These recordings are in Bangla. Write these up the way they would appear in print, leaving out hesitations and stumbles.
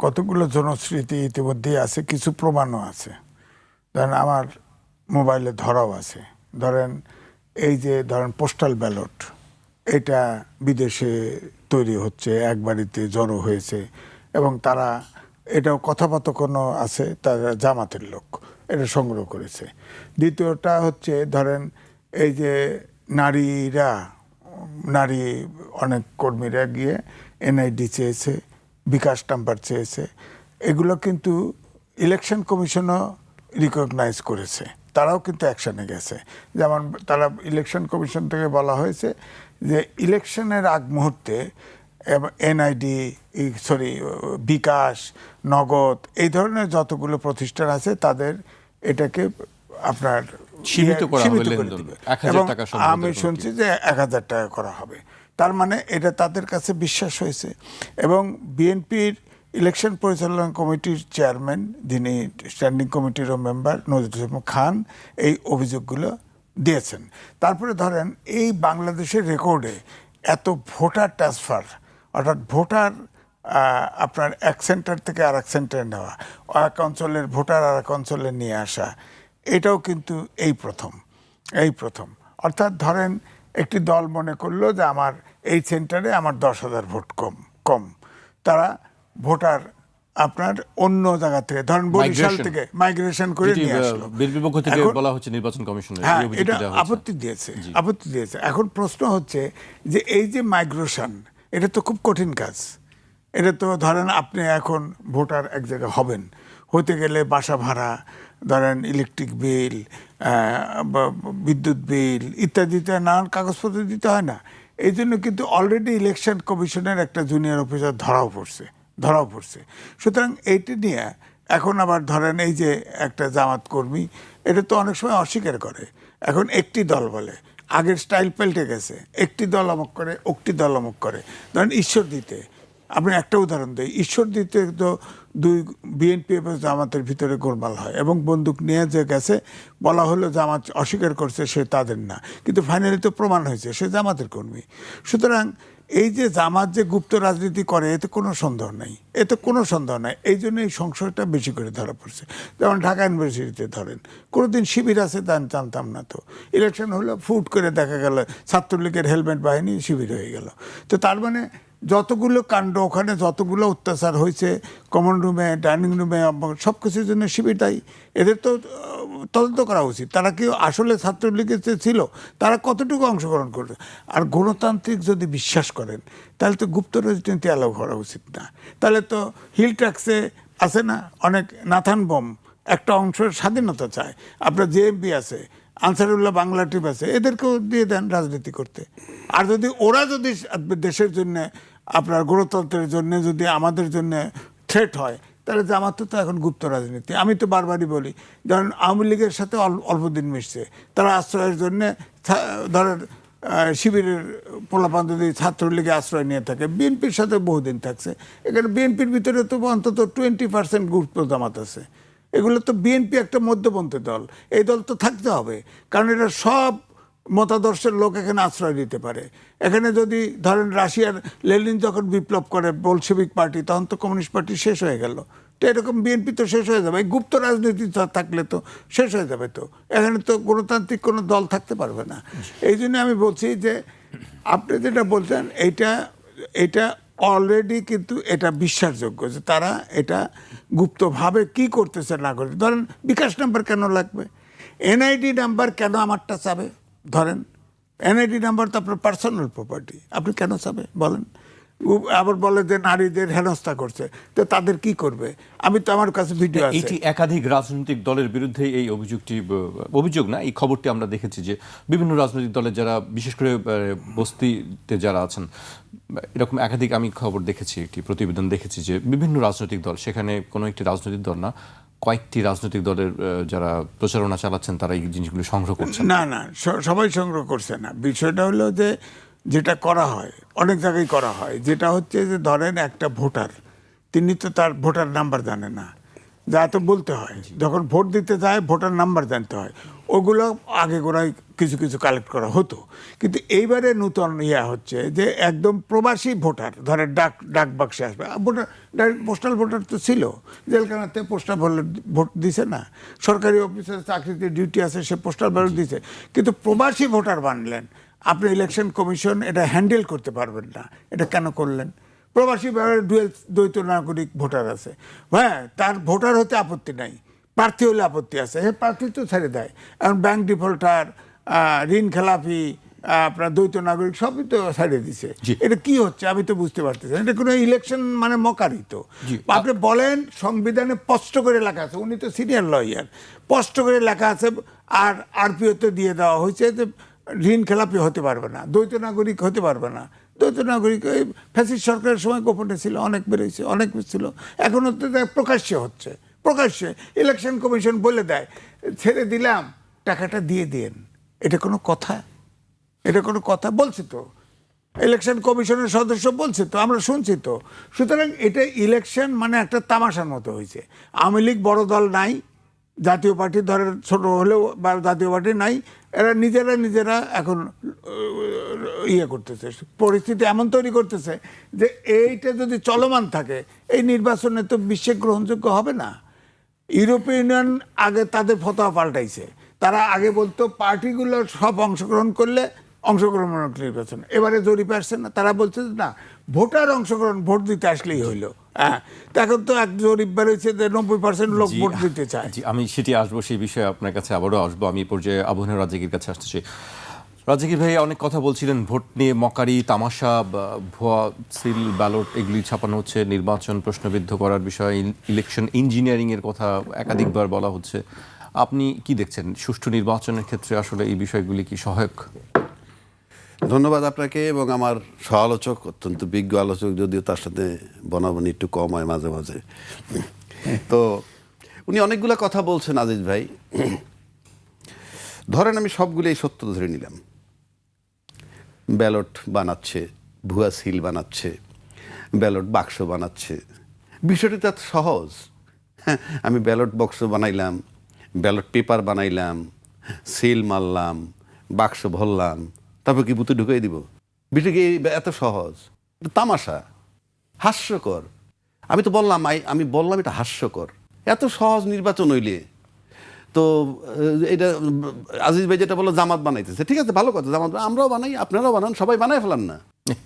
কতগুলো জনশ্রুতি ইতিমধ্যেই আছে, কিছু প্রমাণও আছে। ধরেন আমার মোবাইলে ধরাও আছে। ধরেন এই যে ধরেন পোস্টাল ব্যালট, এটা বিদেশে তৈরি হচ্ছে, এক বাড়িতে জড়ো হয়েছে এবং তারা এটাও কথাবার্তা আছে, তারা জামাতের লোক এটা সংগ্রহ করেছে। দ্বিতীয়টা হচ্ছে ধরেন এই যে নারী অনেক কর্মীরা গিয়ে এনআইডি চেয়েছে, বিকাশ নাম্বার চেয়েছে, এগুলো কিন্তু ইলেকশন কমিশনও রিকগনাইজ করেছে, তারাও কিন্তু অ্যাকশনে গেছে। যেমন তারা ইলেকশন কমিশন থেকে বলা হয়েছে যে ইলেকশনের আগ মুহূর্তে এনআইডি বিকাশ, নগদ এই ধরনের যতগুলো প্রতিষ্ঠান আছে তাদের এটাকে আপনার সীমিত করে দিবে। এবং আমি শুনছি যে 1000 টাকা করা হবে। তার মানে এটা তাদের কাছে বিশ্বাস হয়েছে। এবং বিএনপির ইলেকশন পরিচালনা কমিটির চেয়ারম্যান, যিনি স্ট্যান্ডিং কমিটিরও মেম্বার, নজরুল ইসলাম খান, এই অভিযোগগুলো দিয়েছেন। তারপরে ধরেন এই বাংলাদেশের রেকর্ডে এত ভোটার ট্রান্সফার, অর্থাৎ ভোটার আপনার এক সেন্টার থেকে আর এক সেন্টারে নেওয়া, এক অঞ্চলের ভোটার আর এক অঞ্চলে নিয়ে আসা, এটাও কিন্তু এই প্রথম। অর্থাৎ ধরেন একটি দল মনে করলো যে আমার এই সেন্টারে আমার 10,000 ভোট কম, তারা ভোটার আপনার অন্য জায়গা থেকে ধরেন বরিশাল থেকে মাইগ্রেশন করে নিয়ে আসলো। বলা হচ্ছে নির্বাচন কমিশনের এটা আপত্তি দিয়েছে। এখন প্রশ্ন হচ্ছে যে এই যে মাইগ্রেশন, এটা তো খুব কঠিন কাজ। এটা তো ধরেন আপনি এখন ভোটার এক জায়গায় হতে গেলে বাসা ভাড়া, ধরেন ইলেকট্রিক বিল, বিদ্যুৎ বিল ইত্যাদিতে নানান কাগজপত্র দিতে হয় না? এই জন্য কিন্তু অলরেডি ইলেকশন কমিশনের একটা জুনিয়র অফিসার ধরাও পড়ছে। সুতরাং এইটি নিয়ে এখন আবার ধরেন এই যে একটা জামাত কর্মী, এটা তো অনেক সময় অস্বীকার করে। এখন একটি দল বলে, আগের স্টাইল পাল্টে গেছে, একটি দল অমুক করে, একটি দল অমুক করে। ধরেন ঈশ্বর দিতে, আপনি একটা উদাহরণ দিই, ঈশ্বর দিতে তো দুই বিএনপি এবং জামাতের ভিতরে গোলমাল হয় এবং বন্দুক নিয়ে যে গেছে, বলা হলো জামাত অস্বীকার করছে সে তাদের না, কিন্তু ফাইনালি তো প্রমাণ হয়েছে সে জামাতের কর্মী। সুতরাং এই যে জামাত যে গুপ্ত রাজনীতি করে, এতে কোনো সন্দেহ নাই। এই জন্য এই সংশয়টা বেশি করে ধরা পড়ছে। যেমন ঢাকা ইউনিভার্সিটিতে ধরেন কোনোদিন শিবির আছে জানতাম না, তো ইলেকশন হলো ফুট করে দেখা গেল ছাত্রলীগের হেলমেট বাহিনী শিবির হয়ে গেল। তো তার মানে যতগুলো কাণ্ড ওখানে, যতগুলো অত্যাচার হয়েছে কমন রুমে, ডাইনিং রুমে, সব কিছুর জন্য শিবির দায়ী। এদের তো তদন্ত করা উচিত, তারা কি আসলে ছাত্রলীগের ছিল, তারা কতটুকু অংশগ্রহণ করবে। আর গণতান্ত্রিক যদি বিশ্বাস করেন তাহলে তো গুপ্ত রাজনীতি অ্যালাউ করা উচিত না। তাহলে তো হিল ট্যাক্সে আছে না অনেক নাথান বম, একটা অংশের স্বাধীনতা চায়। আপনার জেএমবি আছে, আনসারুল্লাহ বাংলা টিপ আছে, এদেরকেও দিয়ে দেন রাজনীতি করতে। আর যদি ওরা যদি দেশের জন্য, আপনার গণতন্ত্রের জন্য, যদি আমাদের জন্য থ্রেট হয়, তাহলে জামাত তো এখন গুপ্ত রাজনীতি। আমি তো বারবারই বলি, ধরেন আওয়ামী লীগের সাথে অল্প দিন মিশছে, তারা আশ্রয়ের জন্যে ধরেন শিবিরের পোলাপান যদি ছাত্রলীগে আশ্রয় নিয়ে থাকে, বিএনপির সাথে বহুদিন থাকছে। এখানে বিএনপির ভিতরে তো অন্তত 20% গুপ্ত জামাত আছে। এগুলো তো বিএনপি একটা মধ্যপন্থী দল, এই দল তো থাকতে হবে, কারণ এটা সব মতাদর্শের লোক এখানে আশ্রয় দিতে পারে। এখানে যদি ধরেন রাশিয়ার লেনিন যখন বিপ্লব করে বলশেভিক পার্টি, তখন তো কমিউনিস্ট পার্টি শেষ হয়ে গেল। তো এরকম বিএনপি তো শেষ হয়ে যাবে, এই গুপ্ত রাজনীতি থাকলে তো শেষ হয়ে যাবে। তো এখানে তো গণতান্ত্রিক কোনো দল থাকতে পারবে না। এই জন্য আমি বলছি যে আপনি যেটা বলছেন এটা অলরেডি কিন্তু এটা বিশ্বাসযোগ্য যে তারা এটা গুপ্তভাবে কি করতেছে না করতে। ধরেন বিকাশ নাম্বার কেন লাগবে, এনআইডি নাম্বার কেন আমারটা চাবে? ধরেন এনআইডি নাম্বার তো আপনার পার্সোনাল প্রপার্টি, আপনি কেন চাবে বলেন? আবার বলে যে নারীদের হেনস্থা করছে, তো তাদের কি করবে? আমি তো, আমার কাছে ভিডিও আছে। এটি একাধিক রাজনৈতিক দলের বিরুদ্ধে এই অভিযোগ না, এই খবরটি আমরা দেখেছি যে বিভিন্ন রাজনৈতিক দলের যারা, বিশেষ করে বস্তিতে যারা আছেন, এরকম একাধিক আমি খবর দেখেছি, একটি প্রতিবেদন দেখেছি যে বিভিন্ন রাজনৈতিক দল, সেখানে কোনো একটি রাজনৈতিক দল না, কয়েকটি রাজনৈতিক দলের যারা প্রচারণা চালাচ্ছেন তারা এই জিনিসগুলো সংগ্রহ করছেন। না, সবাই সংগ্রহ করছে না। বিষয়টা হলো যে যেটা করা হয় অনেক জায়গায় করা হয়, যেটা হচ্ছে যে ধরেন একটা ভোটার, তিনি তো তার ভোটার নাম্বার জানে না, যা তো বলতে হয়, যখন ভোট দিতে যায় ভোটার নাম্বার জানতে হয়, ওগুলো আগে গোড়ায় কিছু কিছু কালেক্ট করা হতো। কিন্তু এইবারে নূতন হচ্ছে যে একদম প্রবাসী ভোটার, ধরে ডাক বাক্সে আসবে ভোটার, ডাইরেক্ট পোস্টাল ভোটার তো ছিল, জেলখানাতে পোস্টাল ভোট দিছে না, সরকারি অফিসের চাকরিতে ডিউটি আছে সে পোস্টাল ব্যালট দিছে, কিন্তু প্রবাসী ভোটার বানলেন আপনি, ইলেকশন কমিশন এটা হ্যান্ডেল করতে পারবেন না। এটা কেন করলেন? প্রবাসী দ্বৈত নাগরিক ভোটার আছে, হ্যাঁ, তার ভোটার হতে আপত্তি নাই, প্রার্থী হলে আপত্তি আছে, হ্যাঁ প্রার্থী তো ছেড়ে দেয়। এখন ব্যাংক ডিফল্টার, ঋণ খেলাপি, আপনার দ্বৈত নাগরিক সবই তো ছাড়িয়ে দিছে। এটা কি হচ্ছে আমি তো বুঝতে পারতেছি না। এটা কোনো ইলেকশন মানে মকারি তো। আপনি বলেন সংবিধানে স্পষ্ট করে লেখা আছে, উনি তো সিনিয়র লয়ার, স্পষ্ট করে লেখা আছে, আর আরপিওতে দিয়ে দেওয়া হয়েছে যে ঋণ খেলাপি হতে পারবে না, দ্বৈত নাগরিক হতে পারবে না। দ্বৈত নাগরিক ওই ফ্যাসিস্ট সরকারের সময় গোপনে ছিল, অনেক বেড়েছে, অনেক ছিল, এখনও তো প্রকাশ্যে হচ্ছে, প্রকাশ্যে ইলেকশন কমিশন বলে দেয় ছেড়ে দিলাম, টাকাটা দিয়ে দিন। এটা কোনো কথা? এটা কোনো কথা? বলছে তো ইলেকশন কমিশনের সদস্য, বলছে তো, আমরা শুনছি তো। সুতরাং এটা ইলেকশন মানে একটা তামাশার মতো হয়েছে। আওয়ামী লীগ বড় দল নাই, জাতীয় পার্টি ধরেন ছোট হলেও বা জাতীয় পার্টি নাই, এরা নিজেরা এখন করতেছে, পরিস্থিতি এমন তৈরি করতেছে যে এইটা যদি চলমান থাকে এই নির্বাচনে তো বিশ্বে গ্রহণযোগ্য হবে না। ইউরোপীয় ইউনিয়ন আগে তাদের ফতোয়া পাল্টাইছে, তারা আগে বলতো পার্টিগুলো সব অংশগ্রহণ করলে অংশগ্রহণমূলক নির্বাচন, এবারে জরিপে আসছে না, তারা বলছে যে না, ভোটার অংশগ্রহণ, ভোট দিতে আসলেই হইলো। হ্যাঁ, এখন তো এক জরিপ বেরোচ্ছে যে 90% লোক ভোট দিতে চায়। আমি সেটি আসবো, সেই বিষয়ে আপনার কাছে আবারও আসবো। আমি এই পর্যায়ে আবহাওয়া রাজ্জাকির কাছে আসতেছি। রাজ্জাকির ভাই অনেক কথা বলছিলেন ভোট নিয়ে, মকারি, তামাশা, ভুয়া সিল ব্যালট এগুলি ছাপানো হচ্ছে, নির্বাচন প্রশ্নবিদ্ধ করার বিষয়, ইলেকশন ইঞ্জিনিয়ারিং এর কথা একাধিকবার বলা হচ্ছে। আপনি কি দেখছেন সুষ্ঠু নির্বাচনের ক্ষেত্রে আসলে এই বিষয়গুলি কি সহায়ক? ধন্যবাদ আপনাকে এবং আমার সহ-আলোচক, অত্যন্ত বিজ্ঞ আলোচক, যদিও তার সাথে বনাবনি একটু কম হয় মাঝে মাঝে। তো উনি অনেকগুলো কথা বলছেন আজিজ ভাই। ধরেন আমি সবগুলোই সত্য ধরে নিলাম, ব্যালট বানাচ্ছে, ভুয়া সিল বানাচ্ছে, ব্যালট বাক্স বানাচ্ছে, বিষয়টি তো সহজ। হ্যাঁ, আমি ব্যালট বক্স বানাইলাম, ব্যালট পেপার বানাইলাম, সিল মারলাম, বাক্স ভরলাম, তারপর কি বুথে ঢুকিয়ে দিব? বিষয়টি এত সহজ? তামাশা, হাস্যকর। আমি বললাম এটা হাস্যকর। এত সহজ নির্বাচন হইলে তো এটা আজিজ ভাই যেটা বললো জামাত বানাইতেছে, ঠিক আছে, ভালো কথা, জামাত আমরাও বানাই, আপনারাও বানান, সবাই বানায় ফেলান না।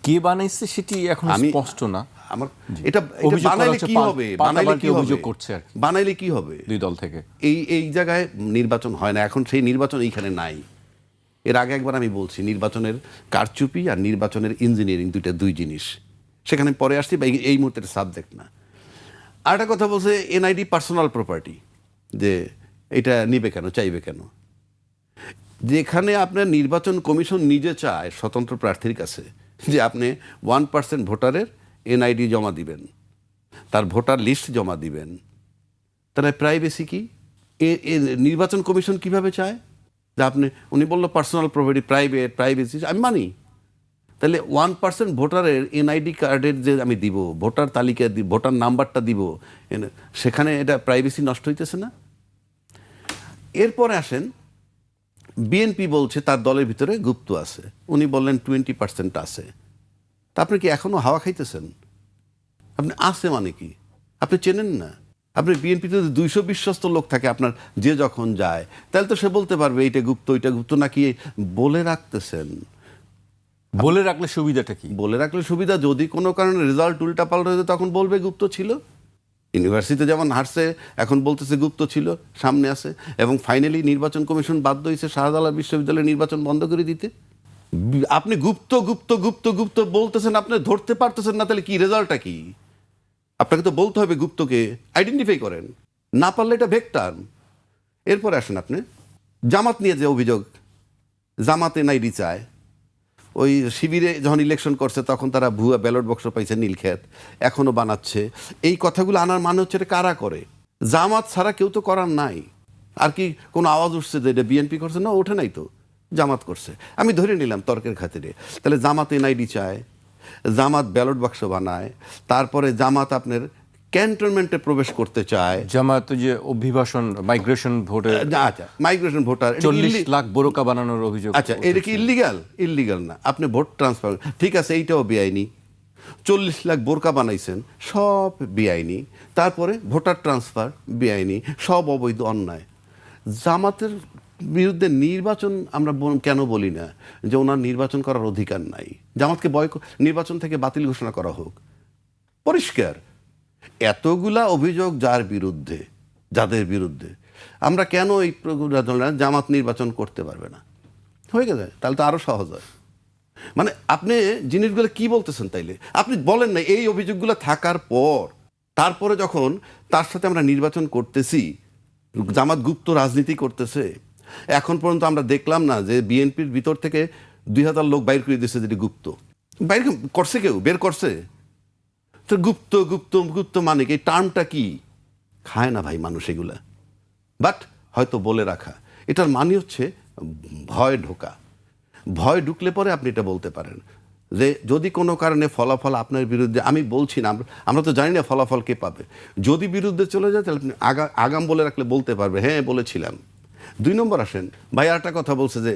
কে বানাইছে সেটি এখন স্পষ্ট না। আমার এটা বানাইলে কি হবে? বানাইলে কি হবে? দুই দল থেকে এই জায়গায় নির্বাচন হয় না, এখন সেই নির্বাচন এইখানে নাই। এর আগে একবার আমি বলছি নির্বাচনের কারচুপি আর নির্বাচনের ইঞ্জিনিয়ারিং দুই জিনিস, সেখানে পরে আসছি, বা এই মুহূর্তের সাবজেক্ট না। আর একটা কথা বলছে এনআইডি পার্সোনাল প্রপার্টি, যে এটা নিবে কেন, চাইবে কেন? যেখানে আপনার নির্বাচন কমিশন নিজে চায় স্বতন্ত্র প্রার্থীর কাছে যে আপনি 1% ভোটারের এনআইডি জমা দিবেন, তার ভোটার লিস্ট জমা দিবেন, তাহলে প্রাইভেসি কি? নির্বাচন কমিশন কিভাবে চায় যে আপনি, উনি বললো পার্সোনাল প্রপার্টি, প্রাইভেসি আমি মানি, তাহলে 1% ভোটারের এনআইডি কার্ডের যে আমি দিব, ভোটার তালিকা দিব, ভোটার নাম্বারটা দিব, সেখানে এটা প্রাইভেসি নষ্ট হইতেছে না? এরপরে আসেন, বিএনপি বলছে তার দলের ভিতরে গুপ্ত আছে, উনি বললেন 20% আছে। তা আপনি কি এখনো হাওয়া খাইতেছেন? আপনি আছে মানে কি? আপনি চেনেন না? আপনি বিএনপিতে যদি 200 বিশ্বস্ত লোক থাকে আপনার, যে যখন যায়, তাহলে তো সে বলতে পারবে এইটা গুপ্ত, ওইটা গুপ্ত, নাকি বলে রাখতেছেন? বলে রাখলে সুবিধাটা কি? বলে রাখলে সুবিধা, যদি কোনো কারণে রেজাল্ট উল্টাপাল্টা হয়েছে তখন বলবে গুপ্ত ছিল। ইউনিভার্সিটিতে যেমন হারছে, এখন বলতেছে গুপ্ত ছিল, সামনে আছে। এবং ফাইনালি নির্বাচন কমিশন বাধ্য হয়েছে শাহজালাল বিশ্ববিদ্যালয়ের নির্বাচন বন্ধ করে দিতে। আপনি গুপ্ত গুপ্ত গুপ্ত গুপ্ত বলতেছেন, আপনি ধরতে পারতেছেন না, তাহলে কি রেজাল্টটা কি? আপনাকে তো বলতে হবে গুপ্তকে আইডেন্টিফাই করেন, না পারলে এটা ভেক্টর। এরপরে আসেন আপনি জামাত নিয়ে যে অভিযোগ, জামাত এনআইডি চায়। ওই শিবিরে যখন ইলেকশন করছে তখন তারা ভুয়া ব্যালট বক্স পাইছে, নীলক্ষেত এখনো বানাচ্ছে। এই কথাগুলো আনার মানে হচ্ছে এটা কারা করে? জামাত ছাড়া কেউ তো করার নাই। আর কি কোনো আওয়াজ উঠছে যে এটা বিএনপি করছে? না, ওঠে নাই তো, জামাত করছে। আমি ধরে নিলাম তর্কের খাতিরে, তাহলে জামাত এনআইডি চায়, জামাত ব্যালট বাক্স বানায়, তারপরে জামাত আপনার ক্যান্টনমেন্টে প্রবেশ করতে চায়, জামায়াত যে অভিবাসন মাইগ্রেশন ভোটে আচ্ছা মাইগ্রেশন ভোটার, 40 লাখ বোরকা বানানোর অভিযোগ, আচ্ছা এটা কি ইলিগাল না? আপনি ভোট ট্রান্সফার, ঠিক আছে এইটাও বেআইনি। 40 লাখ বোরকা বানাইছেন, সব বেআইনি। তারপরে ভোটার ট্রান্সফার বেআইনি, সব অবৈধ, অন্যায়। জামাতের বিরুদ্ধে নির্বাচন আমরা কেন বলি না যে ওনার নির্বাচন করার অধিকার নাই? জামাতকে নির্বাচন থেকে বাতিল ঘোষণা করা হোক, পরিষ্কার। এতগুলা অভিযোগ যাদের বিরুদ্ধে আমরা কেন এই জামাত নির্বাচন করতে পারবে না? হয়ে গেছে, তাহলে তো আরো সহজ হয়। মানে আপনি জিনিসগুলো কি বলতেছেন? তাইলে আপনি বলেন না এই অভিযোগগুলো থাকার পর তারপরে যখন তার সাথে আমরা নির্বাচন করতেছি, জামাত গুপ্ত রাজনীতি করতেছে। এখন পর্যন্ত আমরা দেখলাম না যে বিএনপির ভিতর থেকে 2000 লোক বাইর করে দিয়েছে, যেটি গুপ্ত বাইর করছে, কেউ বের করছে। তো গুপ্ত গুপ্ত গুপ্ত মানে কি? এই টার্মটা কি? খায় না ভাই মানুষ এগুলা, বাট হয়তো বলে রাখা। এটার মানে হচ্ছে ভয় ঢোকা। ভয় ঢুকলে পরে আপনি এটা বলতে পারেন যে যদি কোনো কারণে ফলাফল আপনার বিরুদ্ধে, আমি বলছি না, আমরা তো জানি না ফলাফল কে পাবে, যদি বিরুদ্ধে চলে যায় তাহলে আপনি আগাম বলে রাখলে বলতে পারবে হ্যাঁ বলেছিলাম। 2 নম্বর আসেন ভাই, আরেকটা কথা বলছে যে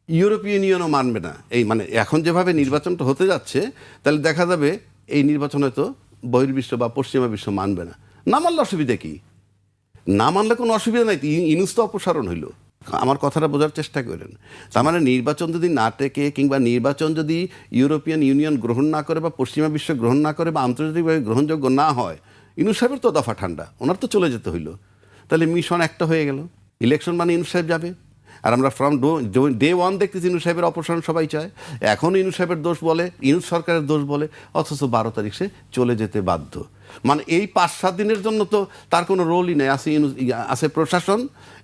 ইউরোপিয়ান ইউনিয়নও মানবে না। এই মানে এখন যেভাবে নির্বাচনটা হতে যাচ্ছে, তাহলে দেখা যাবে এই নির্বাচন হয়তো বহির্বিশ্ব বা পশ্চিমা বিশ্ব মানবে না। না মানলে অসুবিধা কি? না মানলে কোনো অসুবিধা নাই, ইনুস তো অপসারণ হইল। আমার কথাটা বোঝার চেষ্টা করেন। তার মানে নির্বাচন যদি না টেকে, কিংবা নির্বাচন যদি ইউরোপিয়ান ইউনিয়ন গ্রহণ না করে বা পশ্চিমা বিশ্ব গ্রহণ না করে বা আন্তর্জাতিকভাবে গ্রহণযোগ্য না হয়, ইনুস সাহেবের তো দফা ঠান্ডা, ওনার তো চলে যেতে হইলো। তাহলে মিশন একটা হয়ে গেল, ইলেকশন মানে ইনুস সাহেব যাবে। আর আমরা ফ্রম ডে 1 দেখতেছি ইনুস সাহেবের অপসারণ সবাই চায়। এখন ইনুস সাহেবের দোষ বলে, ইনুস সরকারের দোষ বলে, অথচ 12 তারিখ সে চলে যেতে বাধ্য। মানে এই 5-7 দিনের জন্য তো তার কোনো রোলই নেই। আছে প্রশাসন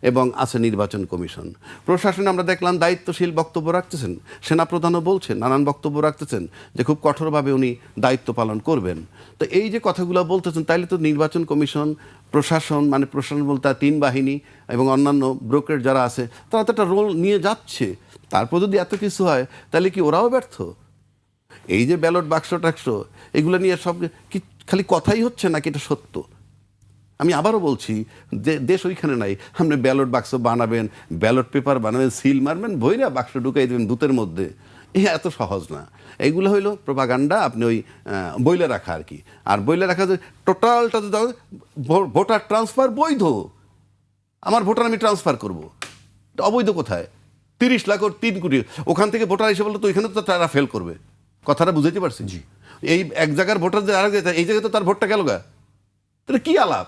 এবং আছে নির্বাচন কমিশন। প্রশাসনে আমরা দেখলাম দায়িত্বশীল বক্তব্য রাখতেছেন, সেনাপ্রধানও বলছেন, নানান বক্তব্য রাখতেছেন যে খুব কঠোরভাবে উনি দায়িত্ব পালন করবেন। তো এই যে কথাগুলো বলতেছেন, তাইলে তো নির্বাচন কমিশন, প্রশাসন, মানে প্রশাসন বলতে 3 বাহিনী এবং অন্যান্য ব্রোকার যারা আছে, তারা তো একটা রোল নিয়ে যাচ্ছে। তারপর যদি এত কিছু হয়, তাহলে কি ওরাও ব্যর্থ? এই যে ব্যালট বাক্স টাক্স এগুলো নিয়ে সব কি খালি কথাই হচ্ছে নাকি এটা সত্য? আমি আবারও বলছি যে দেশ ওইখানে নাই। আপনি ব্যালট বাক্স বানাবেন, ব্যালট পেপার বানাবেন, সিল মারবেন, ভইরা বাক্স ঢুকাই দেবেন বুথের মধ্যে, এত সহজ না। এইগুলো হইলো প্রপাগান্ডা, আপনি ওই বইলে রাখা আর কি। আর বইলে রাখা যে টোটালটা ভোটার ট্রান্সফার বৈধ, আমার ভোটার আমি ট্রান্সফার করব, অবৈধ কোথায়? 30 লাখ ওর 3 কোটি, ওখান থেকে ভোটার এসে বললো তো ওইখানে তো তারা ফেল করবে। কথাটা বুঝাইতে পারছি? জি। এই এক জায়গার ভোটার যে আরেক জায়গায়, এই জায়গায় তো তার ভোটটা গেল গা, তাহলে কি আলাপ?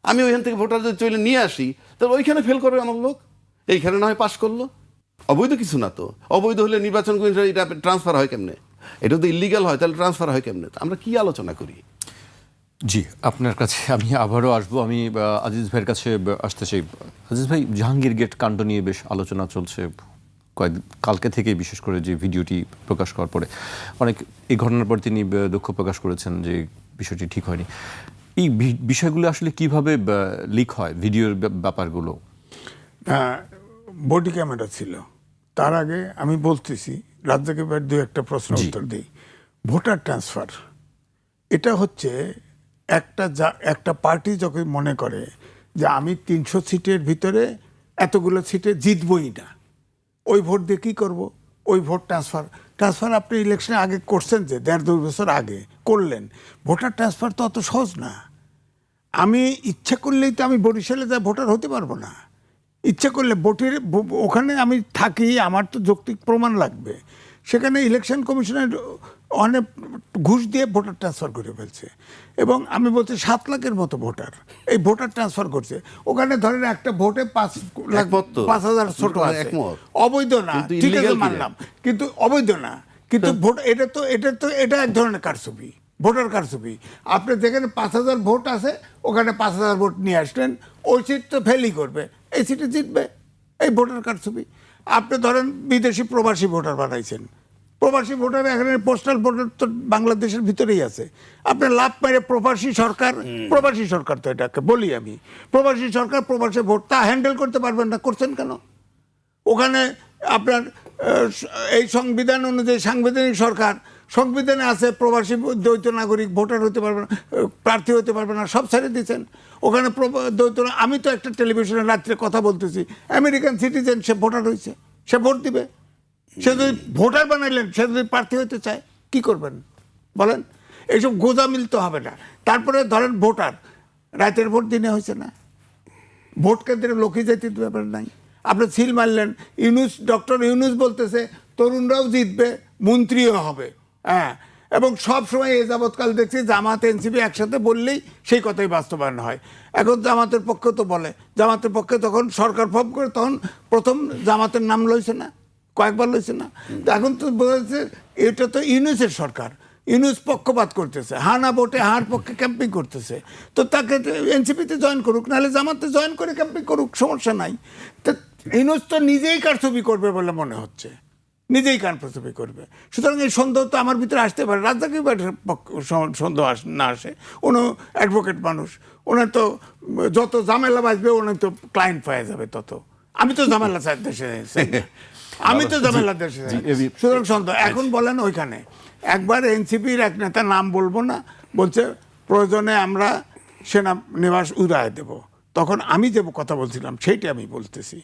আমি ওইখান থেকে ভোটার যদি চলে নিয়ে আসি, তাহলে ওইখানে ফেল করবে আমার লোক, এইখানে না হয় পাশ করলো। অবৈধ কিছু না তো। অবৈধ হলে নির্বাচন কমিশন এটা ট্রান্সফার হয় কেমনে? এটা তো ইলিগাল হয়, তাহলে ট্রান্সফার হয় কেমনে? আমরা কি আলোচনা করি? জি, আপনার কাছে আমি আবারও আসবো। আমি আজিজ ভাইয়ের কাছে আসতে চাই। আজিজ ভাই, জাহাঙ্গীর গেট কাণ্ড নিয়ে বেশ আলোচনা চলছে কালকে থেকে, বিশেষ করে যে ভিডিওটি প্রকাশ করার পরে অনেক এই ঘটনার পর তিনি দুঃখ প্রকাশ করেছেন যে বিষয়টি ঠিক হয়নি। এই বিষয়গুলো আসলে কিভাবে লিক হয়, ভিডিওর ব্যাপারগুলো? বডি ক্যামেরা ছিল। তার আগে আমি বলতেছি, রাজ্জাকে 2-1টা প্রশ্ন উত্তর দিই। ভোটার ট্রান্সফার এটা হচ্ছে একটা পার্টি যখন মনে করে যে আমি 300 সিটের ভিতরে এতগুলো সিটে জিতবই না, ওই ভোট দিয়ে কী করবো? ওই ভোট ট্রান্সফার আপনি ইলেকশনে আগে করছেন, যে 1.5-2 বছর আগে করলেন। ভোটার ট্রান্সফার তো অত সহজ না। আমি ইচ্ছা করলেই তো আমি বরিশালে যা ভোটার হতে পারবো না। ইচ্ছা করলে ওখানে আমি থাকি, আমার তো যৌক্তিক প্রমাণ লাগবে। সেখানে ইলেকশন কমিশনের অনেক ঘুষ দিয়ে ভোটার ট্রান্সফার করে ফেলছে। এবং আমি বলছি 7 লাখের মতো ভোটার এই ভোটার ট্রান্সফার করছে। ওখানে ধরেন একটা ভোটে 5,000 ছোট আছে, অবৈধ না, ঠিক আছে মানলাম, কিন্তু অবৈধ না। কিন্তু ভোট এটা এক ধরনের কারচুপি, ভোটার কারচুপি। আপনি যেখানে 5,000 ভোট আছে, ওখানে 5,000 ভোট নিয়ে আসলেন, ওই সিট তো ফেলই করবে, এই সিটে জিতবে, এই ভোটার কারচুপি। আপনি ধরেন বিদেশি প্রবাসী ভোটার বানাইছেন, প্রবাসী ভোটার এখানে পোস্টাল ভোটার তো বাংলাদেশের ভিতরেই আছে। আপনার লাভ মেরে প্রবাসী সরকার তো এটাকে বলি আমি, প্রবাসী সরকার প্রবাসী ভোট তা হ্যান্ডেল করতে পারবেন না, করছেন কেন? ওখানে আপনার এই সংবিধান অনুযায়ী সাংবিধানিক সরকার সংবিধানে আছে প্রবাসী দ্বৈত নাগরিক ভোটার হতে পারবে না, প্রার্থী হতে পারবে না, সব ছেড়ে দিচ্ছেন। ওখানে দ্বৈত আমি তো একটা টেলিভিশনে রাত্রে কথা বলতেছি, আমেরিকান সিটিজেন, সে ভোটার হয়েছে, সে ভোট দিবে। সে যদি ভোটার বানাইলেন, সে যদি প্রার্থী হতে চায়, কি করবেন বলেন? এইসব গোজামিল তো হবে না। তারপরে ধরেন ভোটার, রাতের ভোট দিনে হয়েছে না, ভোট কেন্দ্রে লোকই যেতে ব্যাপার নাই। আপনি সিল মারলেন, ডক্টর ইউনুস বলতেছে তরুণরাও জিতবে, মন্ত্রীও হবে, হ্যাঁ। এবং সব সময় এই যাবৎকাল দেখছি জামাত এনসিপি একসাথে বললেই সেই কথাই বাস্তবায়ন হয়। এখন জামাতের পক্ষে তো বলে, জামাতের পক্ষে তখন সরকার ফর্ম করে, তখন প্রথম জামাতের নাম লইছে না, কয়েকবার লইছে না। তো এখন তো বোঝা যাচ্ছে এটা তো ইউনুসের সরকার, ইউনুস পক্ষপাত করতেছে, হানা ভোটে হার পক্ষে ক্যাম্পিং করতেছে। তো তাকে এনসিপিতে জয়েন করুক, নাহলে জামাতে জয়েন করে ক্যাম্পিং করুক, সমস্যা নাই। তো ইউনুস তো নিজেই কারচুপি করবে বলে মনে হচ্ছে, নিজেই কারচুপি করবে। সুতরাং এই সন্দেহ তো আমার ভিতরে আসতে পারে। রাজ্জাকি সন্দেহ না আসে, উনি অ্যাডভোকেট মানুষ, ওনার তো যত ঝামেলা বাঁচবে উনি তো ক্লায়েন্ট পাওয়া যাবে তত। আমি তো ঝামেলা চাই দেশে, আমি তো ঝামেলা দেশে। সুতরাং সন্দেহ এখন বলেন ওইখানে একবার এনসিপির এক নেতা, নাম বলবো না, বলছে প্রয়োজনে আমরা সেনানিবাস উড়ায় দেব। তখন আমি যে কথা বলছিলাম সেইটা আমি বলতেছি,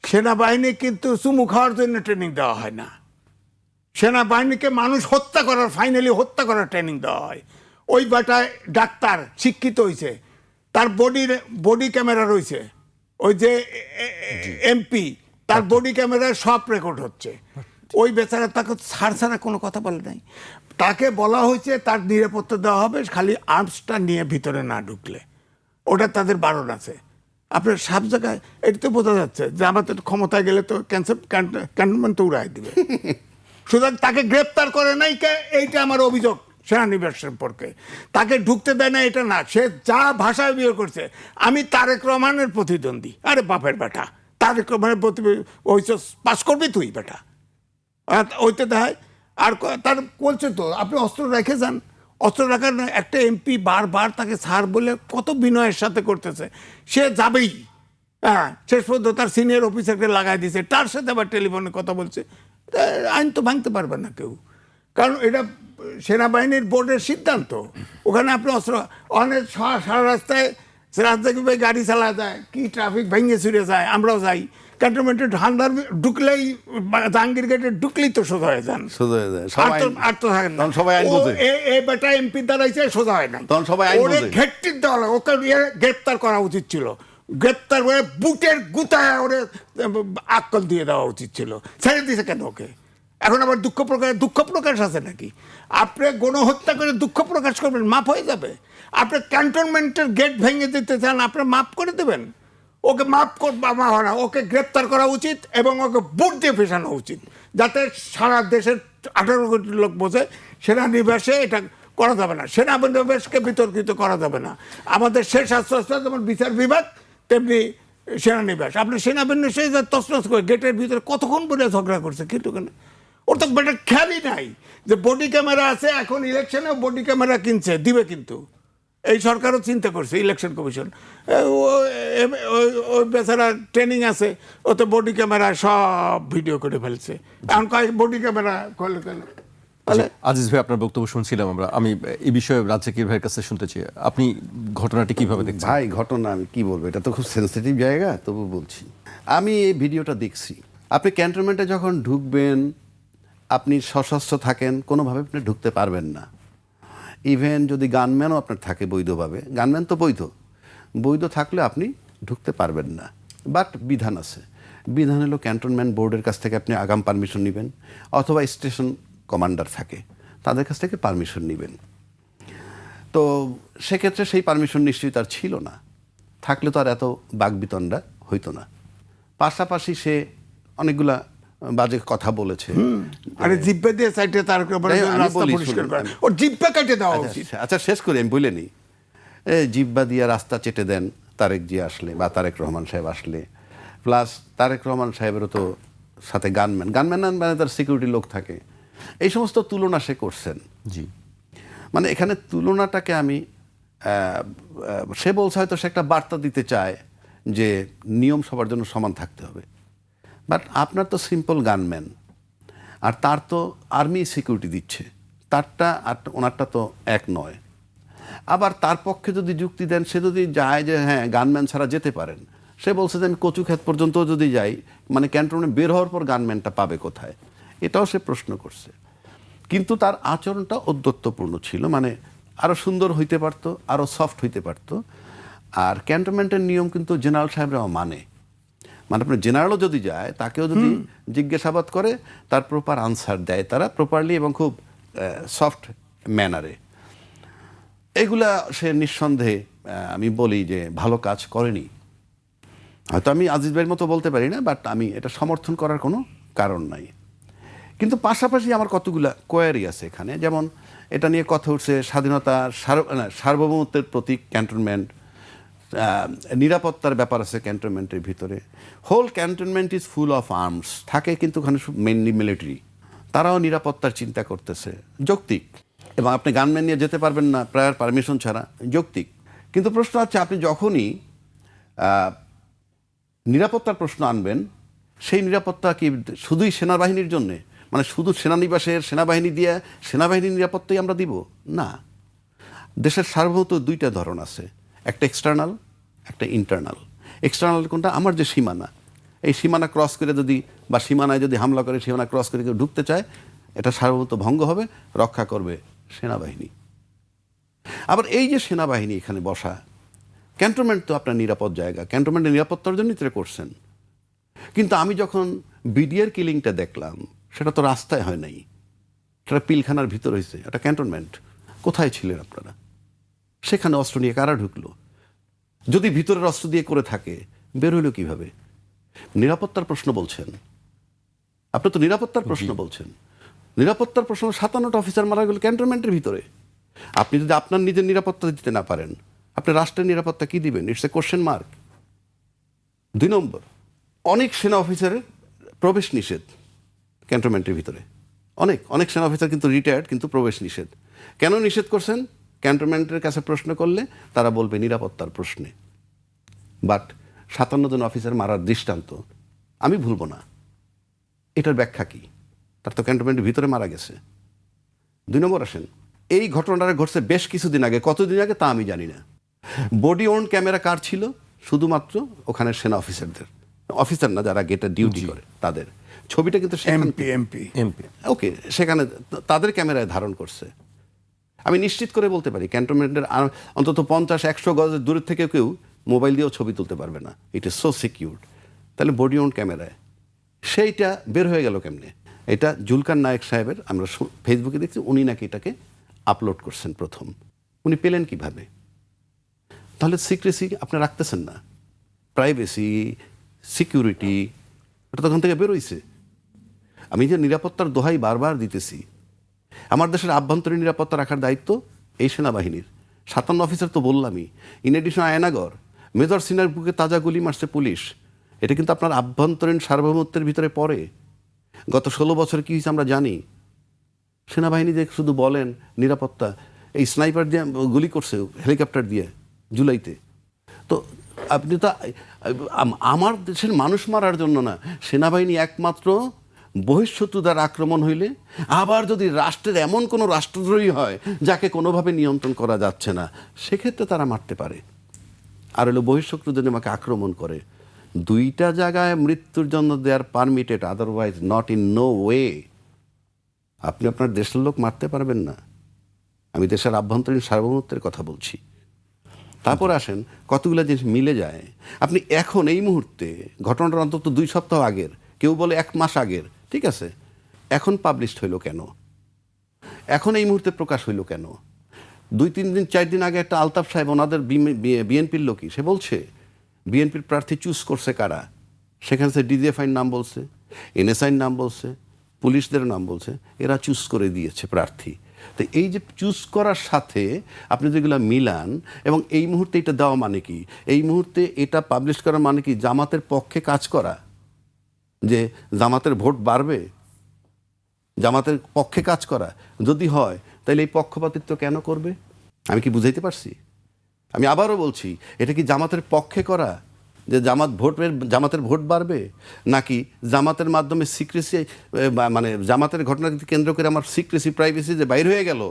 সেনাবাহিনী কিন্তু চুমু খাওয়ার জন্য ট্রেনিং দেওয়া হয় না, সেনাবাহিনীকে মানুষ হত্যা করার, ফাইনালি হত্যা করার ট্রেনিং দেওয়া হয়। ওই বেটায় ডাক্তার শিক্ষিত হয়েছে, তার বডি ক্যামেরা রয়েছে, ওই যে এমপি, তার বডি ক্যামেরায় সব রেকর্ড হচ্ছে। ওই বেচারা তাকে ছাড়া কোনো কথা বলে নাই। তাকে বলা হয়েছে তার নিরাপত্তা দেওয়া হবে, খালি আর্মসটা নিয়ে ভিতরে না ঢুকলে, ওটা তাদের বারণ আছে। আপনার সব জায়গায় এটা তো বোঝা যাচ্ছে যে আমাদের ক্ষমতায় গেলে তো ক্যান্টনমেন্ট তো উড়াই দিবে। সুতরাং তাকে গ্রেপ্তার করে নাই কে, এইটা আমার অভিযোগ সেনানিবাস সম্পর্কে। তাকে ঢুকতে দেয় না এটা না, সে যা ভাষায় বিয়ে করছে। আমি তারেক রহমানের প্রতিদ্বন্দ্বী, আরে বাপের বেটা, তারেক রহমানের ওইসব পাস করবি তুই বেটা, ওইতে দেখায়। আর তার বলছে তো আপনি অস্ত্র রেখে যান, অস্ত্র রাখার একটা এমপি বারবার তাকে ছাড় বলে কত বিনয়ের সাথে করতেছে, সে যাবেই। হ্যাঁ, শেষ পর্যন্ত তার সিনিয়র অফিসারকে লাগাই দিয়েছে, তার সাথে আবার টেলিফোনে কথা বলছে। আইন তো ভাঙতে পারবে না কেউ, কারণ এটা সেনাবাহিনীর বোর্ডের সিদ্ধান্ত। ওখানে আপনি অস্ত্র অনেক সারা রাস্তায় রাজধানী গাড়ি চালা যায়, কি ট্রাফিক ভেঙে ছুড়ে যায়, আমরাও যাই। ক্যান্টনমেন্টে ঠান্ডার ঢুকলেই, জাহাঙ্গীর গেটে ঢুকলেই তো সোজা হয়ে যান, আর তো থাকেন না। এই বেটা এমপি দাঁড়াইছে, সোজা হয় না, ওরে ঘেটটির দেওয়া, ওকে গ্রেপ্তার করা উচিত ছিল, গ্রেপ্তার করে বুটের গুতায় ওরে আক্কল দিয়ে দেওয়া উচিত ছিল। ছেড়ে দিয়েছে কেন ওকে? এখন আবার দুঃখ প্রকাশ আছে নাকি? আপনি গণহত্যা করে দুঃখ প্রকাশ করবেন, মাফ হয়ে যাবে? আপনি ক্যান্টনমেন্টের গেট ভেঙে দিতে চান, আপনি মাফ করে দেবেন? ওকে মাফ হয় না, ওকে গ্রেপ্তার করা উচিত এবং ওকে বুট দিয়ে ফেসানো উচিত, যাতে সারা দেশের 18 কোটি লোক বোঝে সেনানিবাসে এটা করা যাবে না, সেনানিবাসকে বিতর্কিত করা যাবে না। আমাদের শেষ আশ্বাস যেমন বিচার বিভাগ, তেমনি সেনানিবাস। আপনি সেনাবাহিনীর সাথে তছনছ করে গেটের ভিতরে কতক্ষণ বলে ঝগড়া করছে, কিন্তু কেন? ওর তো বেটার খেয়ালই নাই যে বডি ক্যামেরা আছে, এখন ইলেকশনেও বডি ক্যামেরা কিনছে, দিবে। কিন্তু এই সরকারও চিন্তা করছে, ইলেকশন কমিশন, ওই বেচারা ট্রেনিং আছে, ওতে বডি ক্যামেরা সব ভিডিও করে ফেলছে। এখন কয়েক বডি ক্যামেরা করলে কেন? আজিজ ভাই, আপনার বক্তব্য শুনছিলাম আমরা, আমি এই বিষয়ে রাজ্জাকির ভাইয়ের কাছে শুনতে চাই, আপনি ঘটনাটি কিভাবে দেখছেন? ভাই, ঘটনা আমি কি বলবো, এটা তো খুব সেন্সিটিভ জায়গা, তবু বলছি। আমি এই ভিডিওটা দেখছি। আপনি ক্যান্টনমেন্টে যখন ঢুকবেন, আপনি সশস্ত্র থাকেন, কোনোভাবে আপনি ঢুকতে পারবেন না। ইভেন যদি গানম্যানও আপনার থাকে বৈধভাবে, গানম্যান তো বৈধ থাকলে আপনি ঢুকতে পারবেন না। বাট বিধান আছে, বিধান হলো ক্যান্টনমেন্ট বোর্ডের কাছ থেকে আপনি আগাম পারমিশন নেবেন, অথবা স্টেশন কমান্ডার থাকে তাদের কাছ থেকে পারমিশন নেবেন। তো সেক্ষেত্রে সেই পারমিশন নিশ্চয়ই তার ছিল না, থাকলে তো আর এত বাকবিতণ্ডা হইতো না। পাশাপাশি সে অনেকগুলা বাজে কথা বলেছে। আরে জিব্বা দিয়ে সাইডে তার রাস্তা পরিষ্কার করে, ওর জিব্বা কেটে দেওয়া উচিত। আচ্ছা, শেষ করি, আমি বলে নিই। জিব্বা দিয়ে রাস্তা চেটে দেন তারেক জি আসলে, বা তারেক রহমান সাহেব আসলে, প্লাস তারেক রহমান সাহেবেরও তো সাথে গানম্যান মানে তার সিকিউরিটি লোক থাকে, এই সমস্ত তুলনা সে করছেন। জি, মানে এখানে তুলনাটাকে আমি, সে বলছে হয়তো সে একটা বার্তা দিতে চায় যে নিয়ম সবার জন্য সমান থাকতে হবে। বাট আপনার তো সিম্পল গানম্যান, আর তার তো আর্মি সিকিউরিটি দিচ্ছে। তারটা আর ওনারটা তো এক নয়। আবার তার পক্ষে যদি যুক্তি দেন, সে যদি যায় যে হ্যাঁ গানম্যান ছাড়া যেতে পারেন, সে বলছে যে আমি কচুক্ষেত পর্যন্ত যদি যাই, মানে ক্যান্টনমেন্ট বের হওয়ার পর গানম্যানটা পাবে কোথায়, এটাও সে প্রশ্ন করছে। কিন্তু তার আচরণটা ঔদ্ধত্যপূর্ণ ছিল, মানে আরও সুন্দর হইতে পারতো, আরও সফট হইতে পারতো। আর ক্যান্টনমেন্টের নিয়ম কিন্তু জেনারেল সাহেবরাও মানে আপনার জেনারেলও যদি যায়, তাকেও যদি জিজ্ঞাসাবাদ করে, তার প্রপার আনসার দেয় তারা প্রপারলি এবং খুব সফট ম্যানারে। এগুলা সে নিঃসন্দেহে আমি বলি যে ভালো কাজ করেনি। হয়তো আমি আজিজ ভাইয়ের মতো বলতে পারি না, বাট আমি এটা সমর্থন করার কোনো কারণ নাই। কিন্তু পাশাপাশি আমার কতগুলা কোয়ারি আছে এখানে, যেমন এটা নিয়ে কথা উঠছে স্বাধীনতার সার্বভৌমত্বের প্রতীক ক্যান্টনমেন্ট, নিরাপত্তার ব্যাপার আছে ক্যান্টনমেন্টের ভিতরে। Whole cantonment is full of arms থাকে, কিন্তু ওখানে মেনলি মিলিটারি, তারাও নিরাপত্তার চিন্তা করতেছে, যৌক্তিক। এবং আপনি গানম্যান নিয়ে যেতে পারবেন না প্রায়র পারমিশন ছাড়া, যৌক্তিক। কিন্তু প্রশ্ন হচ্ছে, আপনি যখনই নিরাপত্তার প্রশ্ন আনবেন, সেই নিরাপত্তা কি শুধুই সেনাবাহিনীর জন্যে, মানে শুধু সেনানিবাসের সেনাবাহিনী দিয়ে সেনাবাহিনীর নিরাপত্তাই আমরা দিব? না, দেশের সার্বভৌমত্ব দুইটা ধরন আছে, একটা এক্সটার্নাল, একটা ইন্টারনাল। এক্সটার্নাল কোনটা? আমার যে সীমানা, এই সীমানা ক্রস করে যদি, বা সীমানায় যদি হামলা করে সীমানা ক্রস করে কেউ ঢুকতে চায়, এটা সার্বভৌমত্ব ভঙ্গ হবে, রক্ষা করবে সেনাবাহিনী। আবার এই যে সেনাবাহিনী এখানে বসা, ক্যান্টনমেন্ট তো আপনার নিরাপদ জায়গা, ক্যান্টনমেন্টের নিরাপত্তার জন্যই তারা করছেন। কিন্তু আমি যখন বিডিআর কিলিংটা দেখলাম, সেটা তো রাস্তায় হয় নাই, সেটা পিলখানার ভিতর হয়েছে, এটা ক্যান্টনমেন্ট। কোথায় ছিলেন আপনারা? সেখানে অস্ত্র নিয়ে কারা ঢুকলো? যদি ভিতরের অস্ত্র দিয়ে করে থাকে, বের হইল কিভাবে? নিরাপত্তার প্রশ্ন বলছেন আপনি, তো নিরাপত্তার প্রশ্ন বলছেন। নিরাপত্তার প্রশ্ন, 57টা অফিসার মারা গেল ক্যান্টনমেন্টের ভিতরে। আপনি যদি আপনার নিজের নিরাপত্তা দিতে না পারেন, আপনি রাষ্ট্রের নিরাপত্তা কি দিবেন? It's a question mark. 2 নম্বর, অনেক সেনা অফিসারের প্রবেশ নিষেধ ক্যান্টনমেন্টের ভিতরে। অনেক অনেক সেনা অফিসার কিন্তু রিটায়ার্ড, কিন্তু প্রবেশ নিষেধ। কেন নিষেধ করছেন? ক্যান্টনমেন্টের কাছে প্রশ্ন করলে তারা বলবে নিরাপত্তার প্রশ্নে। বাট 57 জন অফিসার মারার দৃষ্টান্ত আমি ভুলবো না। এটার ব্যাখ্যা কি? তার তো ক্যান্টনমেন্টের ভিতরে মারা গেছে। 2 নম্বর আসেন, এই ঘটনাটা ঘটছে বেশ কিছুদিন আগে, কতদিন আগে তা আমি জানি না। বডি ওর্ন ক্যামেরা কার ছিল? শুধুমাত্র ওখানে সেনা অফিসারদের, অফিসার না, যারা গেটে ডিউটি করে তাদের। ছবিটা কিন্তু এমপি ওকে, সেখানে তাদের ক্যামেরায় ধারণ করছে। আমি নিশ্চিত করে বলতে পারি ক্যান্টনমেন্টের অন্তত 50-100 গজের দূরের থেকে কেউ মোবাইল দিয়েও ছবি তুলতে পারবে না, ইট ইজ সো সিকিউরড। তাহলে বডি ওন ক্যামেরায় সেইটা বের হয়ে গেল কেমনে? এটা জুলকার নায়েক সাহেবের, আমরা ফেসবুকে দেখছি, উনি নাকি এটাকে আপলোড করছেন প্রথম। উনি পেলেন কিভাবে? তাহলে সিক্রেসি আপনি রাখতেছেন না, প্রাইভেসি, সিকিউরিটি, এটা তখন থেকে বেরোইছে। আমি যে নিরাপত্তার দোহাই বারবার দিতেছি, আমার দেশের আভ্যন্তরীণ নিরাপত্তা রাখার দায়িত্ব এই সেনাবাহিনীর। 57 অফিসার তো বললামই, ইন এডিশন আয়নাগর, মেজর সিনার বুকে তাজা গুলি মারছে পুলিশ। এটা কিন্তু আপনার আভ্যন্তরীণ সার্বভৌমত্বের ভিতরে পড়ে। গত 16 বছরে কী হয়েছে আমরা জানি। সেনাবাহিনী যে শুধু বলেন নিরাপত্তা, এই স্নাইপার দিয়ে গুলি করছে হেলিকপ্টার দিয়ে জুলাইতে। তো আপনি তো আমার দেশের মানুষ মারার জন্য না, সেনাবাহিনী একমাত্র বহিঃশত্রু দ্বারা আক্রমণ হইলে, আবার যদি রাষ্ট্রের এমন কোনো রাষ্ট্রদ্রোহী হয় যাকে কোনোভাবে নিয়ন্ত্রণ করা যাচ্ছে না, সেক্ষেত্রে তারা মারতে পারে। আর হলো বহিঃশত্রু যদি আমাকে আক্রমণ করে, 2টা জায়গায় মৃত্যুর জন্য they are permitted, otherwise not in no way. আপনি আপনার দেশের লোক মারতে পারবেন না। আমি দেশের আভ্যন্তরীণ সার্বভৌমত্বের কথা বলছি। তারপর আসেন, কতগুলো জিনিস মিলে যায়। আপনি এখন এই মুহূর্তে, ঘটনাটা অন্তত 2 সপ্তাহ আগের, কেউ বলে 1 মাস আগের, ঠিক আছে, এখন পাবলিশড হইল কেন? এখন এই মুহূর্তে প্রকাশ হইল কেন? 2-3 দিন 4 দিন আগে একটা আলতাফ সাহেব, ওনাদের বিএনপির লোকই, সে বলছে বিএনপির প্রার্থী চুজ করছে কারা। সেখানে সে ডিজিএফআইর নাম বলছে, এনএসআইর নাম বলছে, পুলিশদের নাম বলছে, এরা চুজ করে দিয়েছে প্রার্থী। তো এই যে চুজ করার সাথে আপনি যেগুলো মিলান, এবং এই মুহূর্তে এটা দেওয়া মানে কি, এই মুহূর্তে এটা পাবলিশ করা মানে কি, জামাতের পক্ষে কাজ করা, যে জামাতের ভোট বাড়বে, জামাতের পক্ষে কাজ করা যদি হয়, তাহলে এই পক্ষপাতিত্ব কেন করবে? আমি কি বুঝাইতে পারছি? আমি আবারও বলছি, এটা কি জামাতের পক্ষে করা, যে জামাতের ভোট বাড়বে, নাকি জামাতের মাধ্যমে সিক্রেসি, মানে জামাতের ঘটনাকে কেন্দ্র করে আমার সিক্রেসি প্রাইভেসি যে বাইর হয়ে গেল,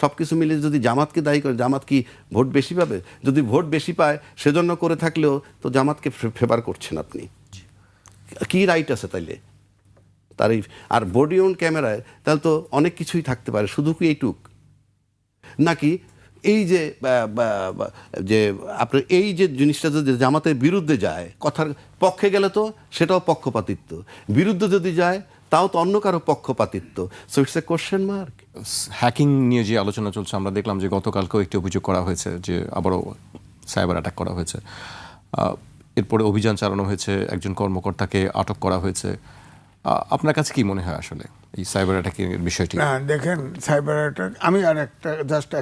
সব কিছু মিলে যদি জামাতকে দায়ী করে, জামাত কি ভোট বেশি পাবে? যদি ভোট বেশি পায় সেজন্য করে থাকলেও তো জামাতকে ফেভার করছেন আপনি। কি রাইট আছে তাইলে তার? আর বডি অন ক্যামেরায় তাহলে তো অনেক কিছুই থাকতে পারে, শুধু কি এইটুক? নাকি এই যে যে আপনার এই যে জিনিসটা যদি জামাতের বিরুদ্ধে যায়, কথার পক্ষে গেলে তো সেটাও পক্ষপাতিত্ব, বিরুদ্ধে যদি যায় তাও তো অন্য কারো পক্ষপাতিত্ব। So it's a question mark. Hacking নিয়ে যে আলোচনা চলছে, আমরা দেখলাম যে গতকালকেও একটি অভিযোগ করা হয়েছে যে আবারও সাইবার অ্যাটাক করা হয়েছে। এরপরে অভিযান চালানো হয়েছে, একজন কর্মকর্তাকে আটক করা হয়েছে। আপনার কাছে কি মনে হয় আসলে এই সাইবার অ্যাটাকের বিষয়টি? না দেখেন, সাইবার অ্যাটাক, আমি আর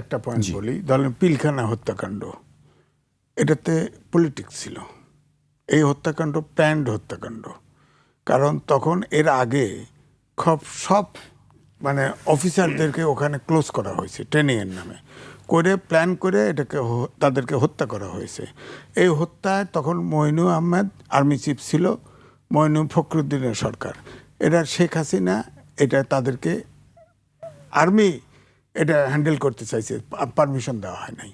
একটা পয়েন্ট বলি। ধরেন পিলখানা হত্যাকাণ্ড, এটাতে পলিটিক্স ছিল। এই হত্যাকাণ্ড প্ল্যান্ড হত্যাকাণ্ড, কারণ তখন এর আগে সব মানে অফিসারদেরকে ওখানে ক্লোজ করা হয়েছে ট্রেনিংয়ের নামে করে, প্ল্যান করে এটাকে তাদেরকে হত্যা করা হয়েছে। এই হত্যায় তখন মইনু আহমেদ আর্মি চিফ ছিল, মইনু ফখরুদ্দিনের সরকার। এটা শেখ হাসিনা এটা তাদেরকে আর্মি এটা হ্যান্ডেল করতে চাইছে, পারমিশন দেওয়া হয় নাই।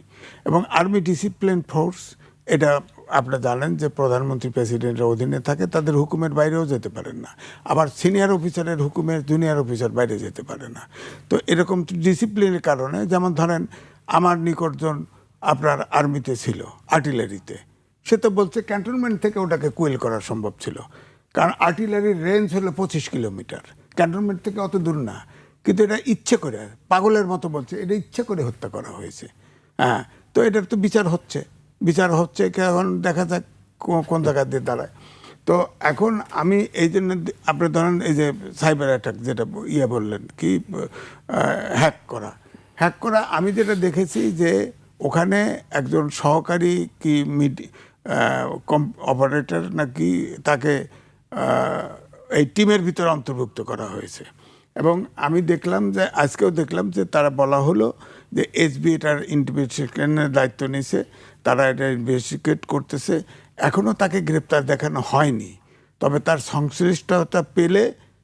এবং আর্মি ডিসিপ্লিন ফোর্স, এটা আপনারা জানেন যে প্রধানমন্ত্রী প্রেসিডেন্টের অধীনে থাকে, তাদের হুকুমের বাইরেও যেতে পারেন না। আবার সিনিয়র অফিসারের হুকুমের জুনিয়র অফিসার বাইরে যেতে পারে না। তো এরকম ডিসিপ্লিনের কারণে, যেমন ধরেন আমার নিকটজন আপনার আর্মিতে ছিল, আর্টিলারিতে, সে তো বলছে ক্যান্টনমেন্ট থেকে ওটাকে কুয়েল করা সম্ভব ছিল, কারণ আর্টিলারির রেঞ্জ হলো 25 কিলোমিটার, ক্যান্টনমেন্ট থেকে অত দূর না। কিন্তু এটা ইচ্ছে করে, পাগলের মতো বলছে, এটা ইচ্ছে করে হত্যা করা হয়েছে। হ্যাঁ, তো এটার তো বিচার হচ্ছে এখন দেখা যাক কোন জায়গা দিয়ে দাঁড়ায়। তো এখন আমি এই জন্য, আপনি ধরেন এই যে সাইবার অ্যাটাক যেটা বললেন কি হ্যাক করা, আমি যেটা দেখেছি যে ওখানে একজন সহকারী কি অপারেটর নাকি তাকে এই টিমের ভিতরে অন্তর্ভুক্ত করা হয়েছে। এবং আমি দেখলাম যে আজকেও দেখলাম যে তারা বলা হলো যে এসবি এটার ইনভেস্টিগেশনের দায়িত্ব নিয়েছে, তারা এটা ইনভেস্টিগেট করতেছে। এখনও তাকে গ্রেপ্তার দেখানো হয়নি, তবে তার সংশ্লিষ্টতা পেলে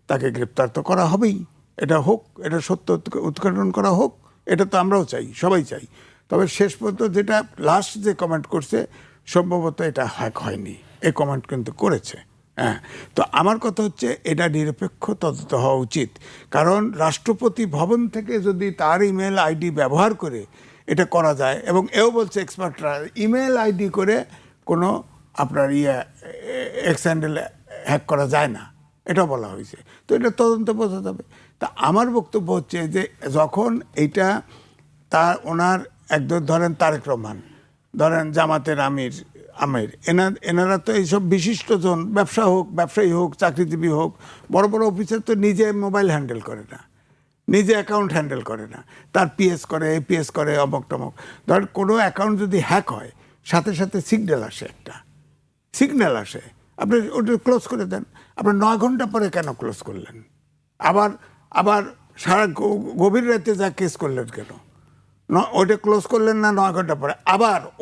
তাকে গ্রেপ্তার তো করা হবেই। এটা হোক, এটা সত্য উদ্ঘাটন করা হোক, এটা তো আমরাও চাই, সবাই চাই। তবে শেষ পর্যন্ত যেটা লাস্ট যে কমেন্ট করছে, সম্ভবত এটা হ্যাক হয়নি, এই কমেন্ট কিন্তু করেছে। হ্যাঁ, তো আমার কথা হচ্ছে এটা নিরপেক্ষ তদন্ত হওয়া উচিত। কারণ রাষ্ট্রপতি ভবন থেকে যদি তার ইমেল আইডি ব্যবহার করে এটা করা যায়, এবং এও বলছে এক্সপার্টরা ইমেল আইডি করে কোনো আপনার এক্স হ্যান্ডেল হ্যাক করা যায় না, এটা বলা হয়েছে। তো এটা তদন্ত বোঝা যাবে। তা আমার বক্তব্য হচ্ছে যে যখন এটা ওনার একদম ধরেন তারেক রহমান, ধরেন জামাতের আমির, এনারা তো এইসব বিশিষ্টজন, ব্যবসায়ী হোক, চাকরিজীবী হোক, বড় বড় অফিসার তো নিজে মোবাইল হ্যান্ডেল করে না, নিজে অ্যাকাউন্ট হ্যান্ডেল করে না, তার পিএস করে, এপিএস করে, অমক টমক। ধরেন কোনো অ্যাকাউন্ট যদি হ্যাক হয়, সাথে সাথে সিগন্যাল আসে, আপনি ওটা ক্লোজ করে দেন। আপনি 9 ঘন্টা পরে কেন ক্লোজ করলেন? আবার সারা গভীর রাতে যা কেস করলেন কেন? ওইটা ক্লোজ করলেন না 9 ঘন্টা পরে,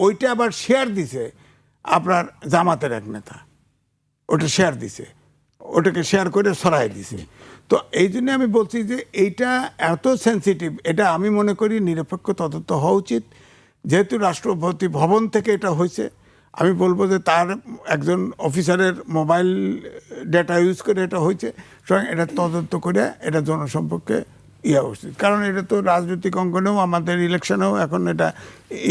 ওইটা আবার শেয়ার দিছে আপনার জামাতের এক নেতা, ওটাকে শেয়ার করে সরাই দিছে। তো এই জন্য আমি বলছি যে এইটা এত সেন্সিটিভ, এটা আমি মনে করি নিরপেক্ষ তদন্ত হওয়া উচিত। যেহেতু রাষ্ট্রপতি ভবন থেকে এটা হয়েছে, আমি বলবো যে তার একজন অফিসারের মোবাইল ডেটা ইউজ করে এটা হয়েছে, সুতরাং এটা তদন্ত করে এটা জনসম্পর্কে উচিত। কারণ এটা তো রাজনৈতিক অঙ্গনেও, আমাদের ইলেকশনেও এখন এটা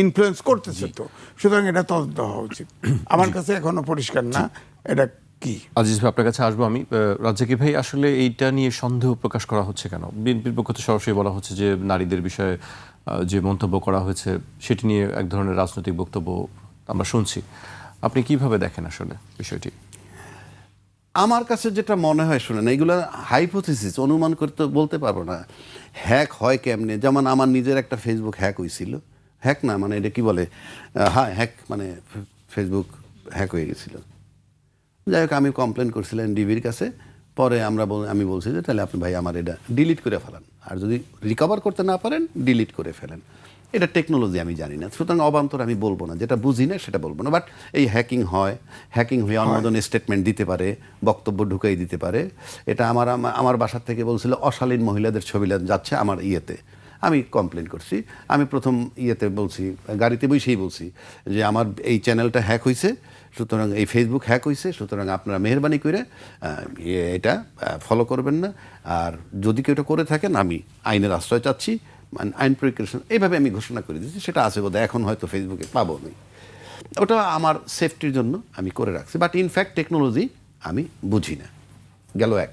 ইনফ্লুয়েন্স করতেছে, তো সুতরাং এটা তদন্ত হওয়া উচিত। আমার কাছে এখনো পরিষ্কার না এটা কি। আজিজ ভাই, আপনার কাছে আসবো আমি। রাজ্জাকি ভাই, আসলে এইটা নিয়ে সন্দেহ প্রকাশ করা হচ্ছে কেন? বিএনপির পক্ষ থেকে সরাসরি বলা হচ্ছে যে নারীদের বিষয়ে যে মন্তব্য করা হয়েছে সেটি নিয়ে এক ধরনের রাজনৈতিক বক্তব্য আমরা শুনছি। আপনি কিভাবে দেখেন আসলে বিষয়টি? আমার কাছে যেটা মনে হয়, শুনেন, এইগুলো হাইপোথিসিস, অনুমান করতে বলতে পারবো না হ্যাক হয় কেমনে। যেমন আমার নিজের একটা ফেসবুক হ্যাক হয়েছিল, হ্যাক না মানে এটা কি বলে, হ্যাঁ হ্যাক মানে ফেসবুক হ্যাক হয়ে গেছিল। যাই হোক, আমি কমপ্লেন করছিলাম ডিবির কাছে। পরে আমি বলছি যে তাহলে আপনি ভাই আমার এটা ডিলিট করে ফেলান, আর যদি রিকভার করতে না পারেন ডিলিট করে ফেলেন। এটা টেকনোলজি আমি জানি না, সুতরাং অবান্তর আমি বলবো না, যেটা বুঝি না সেটা বলবো না। বাট এই হ্যাকিং হয়ে অনুমোদন স্টেটমেন্ট দিতে পারে, বক্তব্য ঢুকাই দিতে পারে। এটা আমার বাসার থেকে বলছিল অশালীন মহিলাদের ছবি যাচ্ছে আমার ইয়েতে, আমি কমপ্লেন করছি। আমি প্রথম ইয়েতে বলছি, গাড়িতে বসেই বলছি যে আমার এই চ্যানেলটা হ্যাক হয়েছে, সুতরাং এই ফেসবুক হ্যাক হয়েছে, সুতরাং আপনারা মেহরবানি করে এটা ফলো করবেন না, আর যদি কেউ এটা করে থাকেন আমি আইনের আশ্রয় চাচ্ছি, আইন প্রয়োগের এইভাবে আমি ঘোষণা করে দিচ্ছি। সেটা আছে বোধহয়, এখন হয়তো ফেসবুকে পাবো আমি, ওটা আমার সেফটির জন্য আমি করে রাখছি। বাট ইনফ্যাক্ট টেকনোলজি আমি বুঝি না, গেল এক।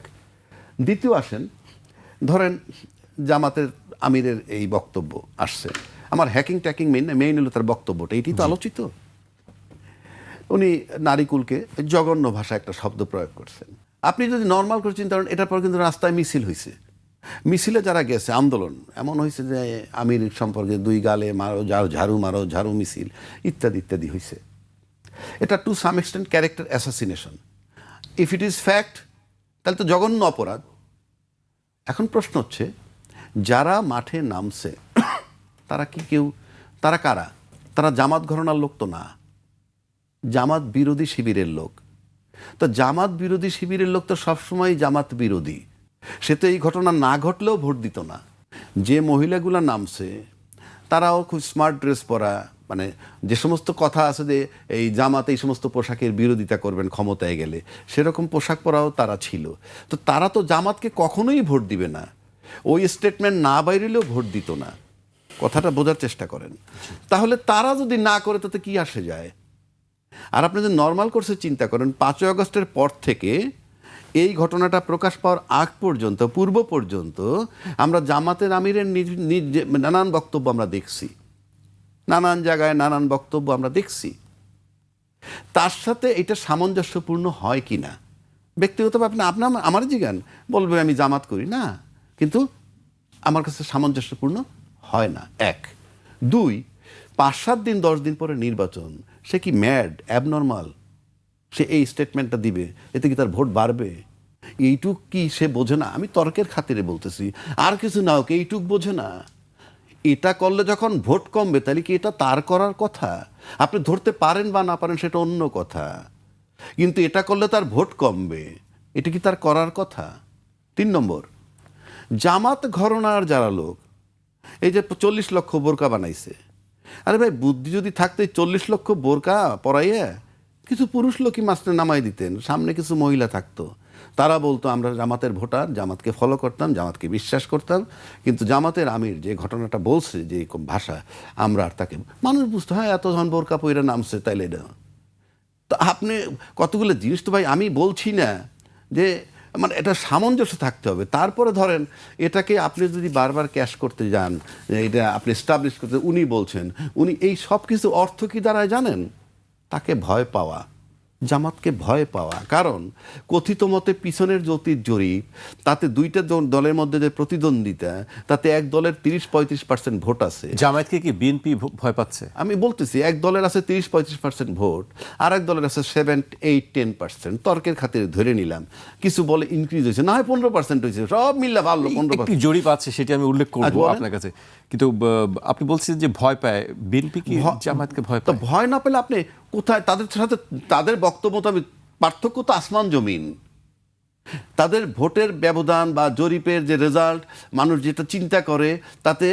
দ্বিতীয় আসেন, ধরেন জামাতের আমিরের এই বক্তব্য আসছে, আমার হ্যাকিং ট্যাকিং মেইন হলো তার বক্তব্যটা, এটি তো আলোচিত। উনি নারীকুলকে জঘন্য ভাষা একটা শব্দ প্রয়োগ করছেন। আপনি যদি নর্মাল করে চিন্তা করেন, এটার পর কিন্তু রাস্তায় মিছিল হয়েছে, মিছিলে যারা গেছে, আন্দোলন এমন হয়েছে যে আমির সম্পর্কে 2 গালে মারো, মারো ঝাড়ু মিছিল ইত্যাদি ইত্যাদি হয়েছে। এটা to some extent character assassination. If it is fact, তাহলে তো জঘন্য অপরাধ। এখন প্রশ্ন হচ্ছে, যারা মাঠে নামছে তারা কি তারা কারা? তারা জামাত ঘরানার লোক তো না, জামাত বিরোধী শিবিরের লোক। তো জামাত বিরোধী শিবিরের লোক তো সবসময় জামাত বিরোধী, সে তো এই ঘটনা না ঘটলেও ভোট দিত না। যে মহিলাগুলো নামছে তারাও খুব স্মার্ট ড্রেস পরা, মানে যে সমস্ত কথা আছে যে এই জামাত এই সমস্ত পোশাকের বিরোধিতা করবেন ক্ষমতায় গেলে, সেরকম পোশাক পরাও তারা ছিল। তো তারা তো জামাতকে কখনোই ভোট দিবে না, ওই স্টেটমেন্ট না বাইরেলেও ভোট দিত না। কথাটা বোঝার চেষ্টা করেন। তাহলে তারা যদি না করে তাতে কি আসে যায়? আর আপনি যদি নর্মাল কোর্সে চিন্তা করেন, 5ই আগস্টের পর থেকে এই ঘটনাটা প্রকাশ পাওয়ার আগ পর্যন্ত, পূর্ব পর্যন্ত আমরা জামাতের আমিরের নানান বক্তব্য আমরা দেখছি, নানান জায়গায় নানান বক্তব্য আমরা দেখছি। তার সাথে এটা সামঞ্জস্যপূর্ণ হয় কি না ব্যক্তিগতভাবে আপনি আমার জিজ্ঞান, বলবে আমি জামাত করি না, কিন্তু আমার কাছে সামঞ্জস্যপূর্ণ হয় না। 1, 2, 5-7 দিন 10 দিন পরে নির্বাচন, সে কি ম্যাড, অ্যাবনর্মাল? সে এই স্টেটমেন্টটা দিবে, এতে কি তার ভোট বাড়বে? এইটুক কি সে বোঝে না? আমি তর্কের খাতিরে বলতেছি, আর কিছু না হোক, এইটুক বোঝে না? এটা করলে যখন ভোট কমবে, তাহলে কি এটা তার করার কথা? আপনি ধরতে পারেন বা না পারেন সেটা অন্য কথা, কিন্তু এটা করলে তার ভোট কমবে, এটা কি তার করার কথা? 3 নম্বর, জামাত ঘরানার যারা লোক, এই যে 40 লক্ষ বোরকা বানাইছে, আরে ভাই বুদ্ধি যদি থাকতো 40 লক্ষ বোরকা পরাইয়া কিছু পুরুষ লোকই মাস্টার নামাই দিতেন, সামনে কিছু মহিলা থাকতো, তারা বলতো আমরা জামাতের ভোটার, জামাতকে ফলো করতাম, জামাতকে বিশ্বাস করতাম, কিন্তু জামাতের আমির যে ঘটনাটা বলছে, যে ভাষা, আমরা আর তাকে মানুষ বুঝতো, হ্যাঁ এতজন বোরকা পইরা নামছে, তাইলে এটা। তো আপনি কতগুলো জিনিস তো ভাই আমি বলছি না যে, মানে এটা সামঞ্জস্য থাকতে হবে। তারপরে ধরেন এটাকে আপনি যদি বারবার ক্যাশ করতে যান, এটা আপনি এস্টাবলিশ করতে, উনি বলছেন, উনি এই সব কিছু অর্থ কি দাঁড়ায় জানেন? তাকে ভয় পাওয়া, জামাতকে ভয় পাওয়া। কারণ কথিত মতে পিছনের জ্যোতির জরিপ, তাতে 2টা দলের মধ্যে যে প্রতিদ্বন্দ্বিতা, তাতে এক দলের 30-35% ভোট আছে। জামায়াতকে কি বিএনপি ভয় পাচ্ছে? আমি বলতেছি এক দলের আছে 30-35% ভোট, আর এক দলের আছে 7-8-10%। তর্কের খাতিরে ধরে নিলাম, কিছু বলে ইনক্রিজ হয়েছে, না হয় 15% হয়েছে, সব মিললে ভালো 15%। একটি জরিপ আছে, সেটি আমি উল্লেখ করবো আপনার কাছে, কিন্তু আপনি বলছেন যে ভয় পায় বিএনপি, কি জামায়াতকে ভয় পায়? ভয় না পেলে আপনি কোথায় তাদের সাথে, তাদের বক্তব্য তো আমি, পার্থক্য তো আসমান জমিন। তাদের ভোটের ব্যবধান বা জরিপের যে রেজাল্ট, মানুষ যেটা চিন্তা করে, তাতে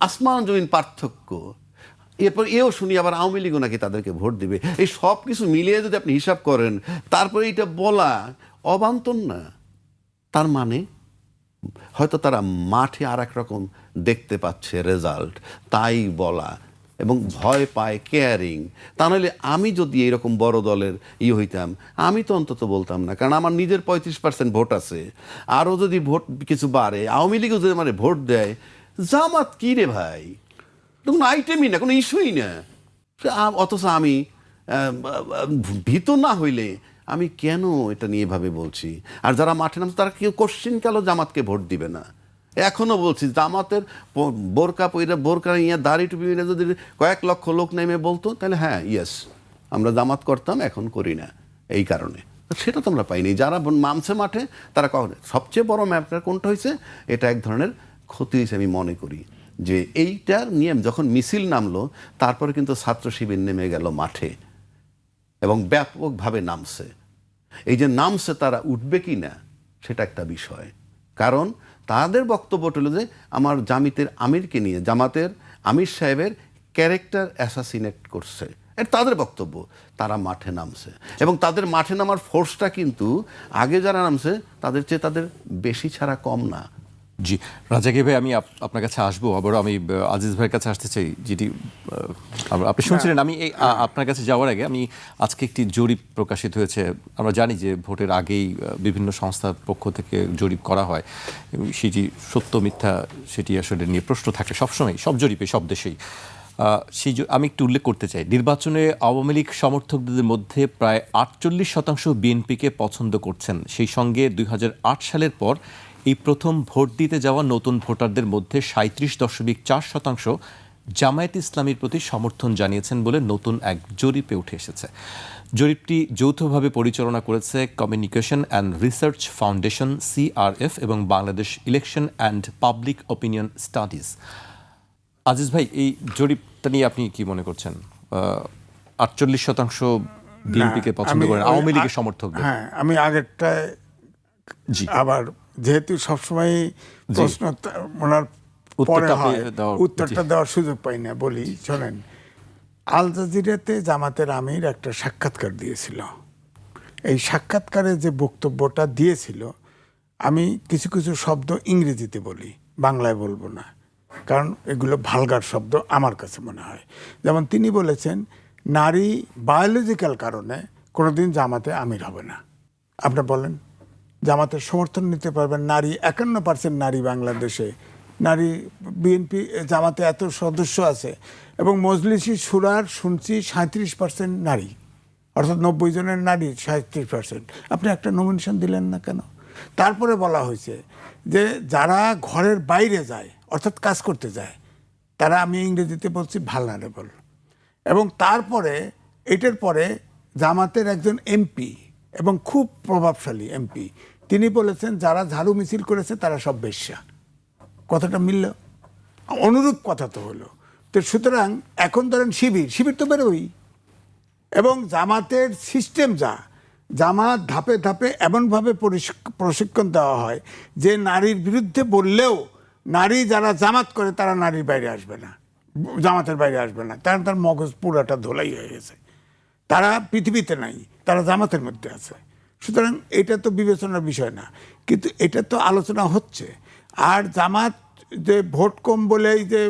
আসমান জমিন পার্থক্য। এরপর এও শুনি আবার আওয়ামী লীগও নাকি তাদেরকে ভোট দিবে। এই সব কিছু মিলিয়ে যদি আপনি হিসাব করেন, তারপরে এটা বলা অবান্তর না। তার মানে হয়তো তারা মাঠে আর এক রকম দেখতে পাচ্ছে রেজাল্ট, তাই বলা, এবং ভয় পায়, কেয়ারিং। তা নাহলে আমি যদি এরকম বড় দলের হইতাম, আমি তো অন্তত বলতাম না, কারণ আমার নিজের 35% ভোট আছে। আরও যদি ভোট কিছু বাড়ে, আওয়ামী লীগও যদি মানে ভোট দেয়, জামাত কি রে ভাই, কোনো আইটেমই না, কোনো ইস্যুই না। অথচ আমি ভীত না হইলে আমি কেন এটা নিয়ে ভাবে বলছি? আর যারা মাঠে নামছে তারা কেউ কোশ্চিনকালও জামাতকে ভোট দিবে না। এখনো বলছি, জামাতের বোরকা নিয়ে দাড়ি টুপি নিয়ে যদি কয়েক লক্ষ লোক নেমে বলতো, তাহলে হ্যাঁ ইয়েস আমরা জামাত করতাম, এখন করি না এই কারণে। সেটা তো আমরা পাইনি। যারা নামছে মাঠে তারা কখন, সবচেয়ে বড় ম্যাপটা কোনটা হয়েছে, এটা এক ধরনের ক্ষতি হয়েছে আমি মনে করি। যে এইটার নিয়ে যখন মিছিল নামলো তারপরে কিন্তু ছাত্র শিবির নেমে গেল মাঠে এবং ব্যাপকভাবে নামছে। এই যে নামছে তারা উঠবে কি না সেটা একটা বিষয়, কারণ তাদের বক্তব্য হলো যে আমার জামাতের আমিরকে নিয়ে জামাতের আমির সাহেবের ক্যারেক্টার অ্যাসাসিনেট করছে, এটা তাদের বক্তব্য। তারা মাঠে নামছে এবং তাদের মাঠে নামার ফোর্সটা কিন্তু আগে যারা নামছে তাদের চেয়ে তাদের বেশি ছাড়া কম না। জি রাজাকি ভাই, আমি আপনার কাছে আসবো, আবারও আমি আজিজ ভাইয়ের কাছে আসতে চাই, যেটি আপনি শুনছিলেন। আমি আপনার কাছে যাওয়ার আগে আমি আজকে একটি জরিপ প্রকাশিত হয়েছে। আমরা জানি যে ভোটের আগেই বিভিন্ন সংস্থার পক্ষ থেকে জরিপ করা হয়, সেটি সত্য মিথ্যা সেটি আসলে নিয়ে প্রশ্ন থাকে সবসময়, সব জরিপে, সব দেশেই। আমি একটু উল্লেখ করতে চাই, নির্বাচনে আওয়ামী লীগ সমর্থকদের মধ্যে প্রায় 48% বিএনপিকে পছন্দ করছেন। সেই সঙ্গে 2008 সালের পর এই প্রথম ভোট দিতে যাওয়া নতুন ভোটারদের মধ্যে 37.4% জামায়াত ইসলামীর প্রতি সমর্থন জানিয়েছেন বলে নতুন এক জরিপে উঠে এসেছে। জরিপটি যৌথভাবে পরিচালনা করেছে communication and research foundation CRF এবং Bangladesh election and public opinion studies. Aziz ভাই, এই জরিপটা নিয়ে আপনি কি মনে করছেন? 48% বিএনপিকে পছন্দ করেন আওয়ামী লীগের সমর্থকদের। হ্যাঁ, আমি আগেরটায় জি, আবার যেহেতু সবসময় প্রশ্ন ওনার পরে হয়, উত্তরটা দেওয়ার সুযোগ পাই না, বলি শোনেন। আল জাজিরাতে জামাতের আমির একটা সাক্ষাৎকার দিয়েছিল। এই সাক্ষাৎকারে যে বক্তব্যটা দিয়েছিল, আমি কিছু কিছু শব্দ ইংরেজিতে বলি, বাংলায় বলবো না, কারণ এগুলো ভালগার শব্দ আমার কাছে মনে হয়। যেমন তিনি বলেছেন, নারী বায়োলজিক্যাল কারণে কোনোদিন জামাতে আমির হবে না। আপনি বলেন, জামাতের সমর্থন নিতে পারবেন নারী? 51% নারী বাংলাদেশে, নারী বিএনপি জামাতে এত সদস্য আছে এবং মজলিসি সুরার শুনছি 37% নারী, অর্থাৎ 90 জনের নারী 37%। আপনি একটা নমিনেশন দিলেন না কেন? তারপরে বলা হয়েছে যে যারা ঘরের বাইরে যায়, অর্থাৎ কাজ করতে যায়, তারা, আমি ইংরেজিতে বলছি, ভালনারেবল। এবং তারপরে এটার পরে জামাতের একজন এমপি এবং খুব প্রভাবশালী এমপি, তিনি বলেছেন যারা ঝাড়ু মিছিল করেছে তারা সব বেশ্যা। কথাটা মিলল? অনুরূপ কথা তো হলো। তো সুতরাং এখন ধরেন শিবির তো বেরোই, এবং জামাতের সিস্টেম যা, জামাত ধাপে ধাপে এমনভাবে প্রশিক্ষণ দেওয়া হয় যে নারীর বিরুদ্ধে বললেও নারী যারা জামাত করে তারা নারীর বাইরে আসবে না, জামাতের বাইরে আসবে না, কারণ তার মগজ পুরাটা ধোলাই হয়ে গেছে। তারা পৃথিবীতে নাই, তারা জামাতের মধ্যে আছে। সুতরাং এটা তো বিবেচনার বিষয় না, কিন্তু এটা তো আলোচনা হচ্ছে। আর জামাত যে ভোট কম বলেই যে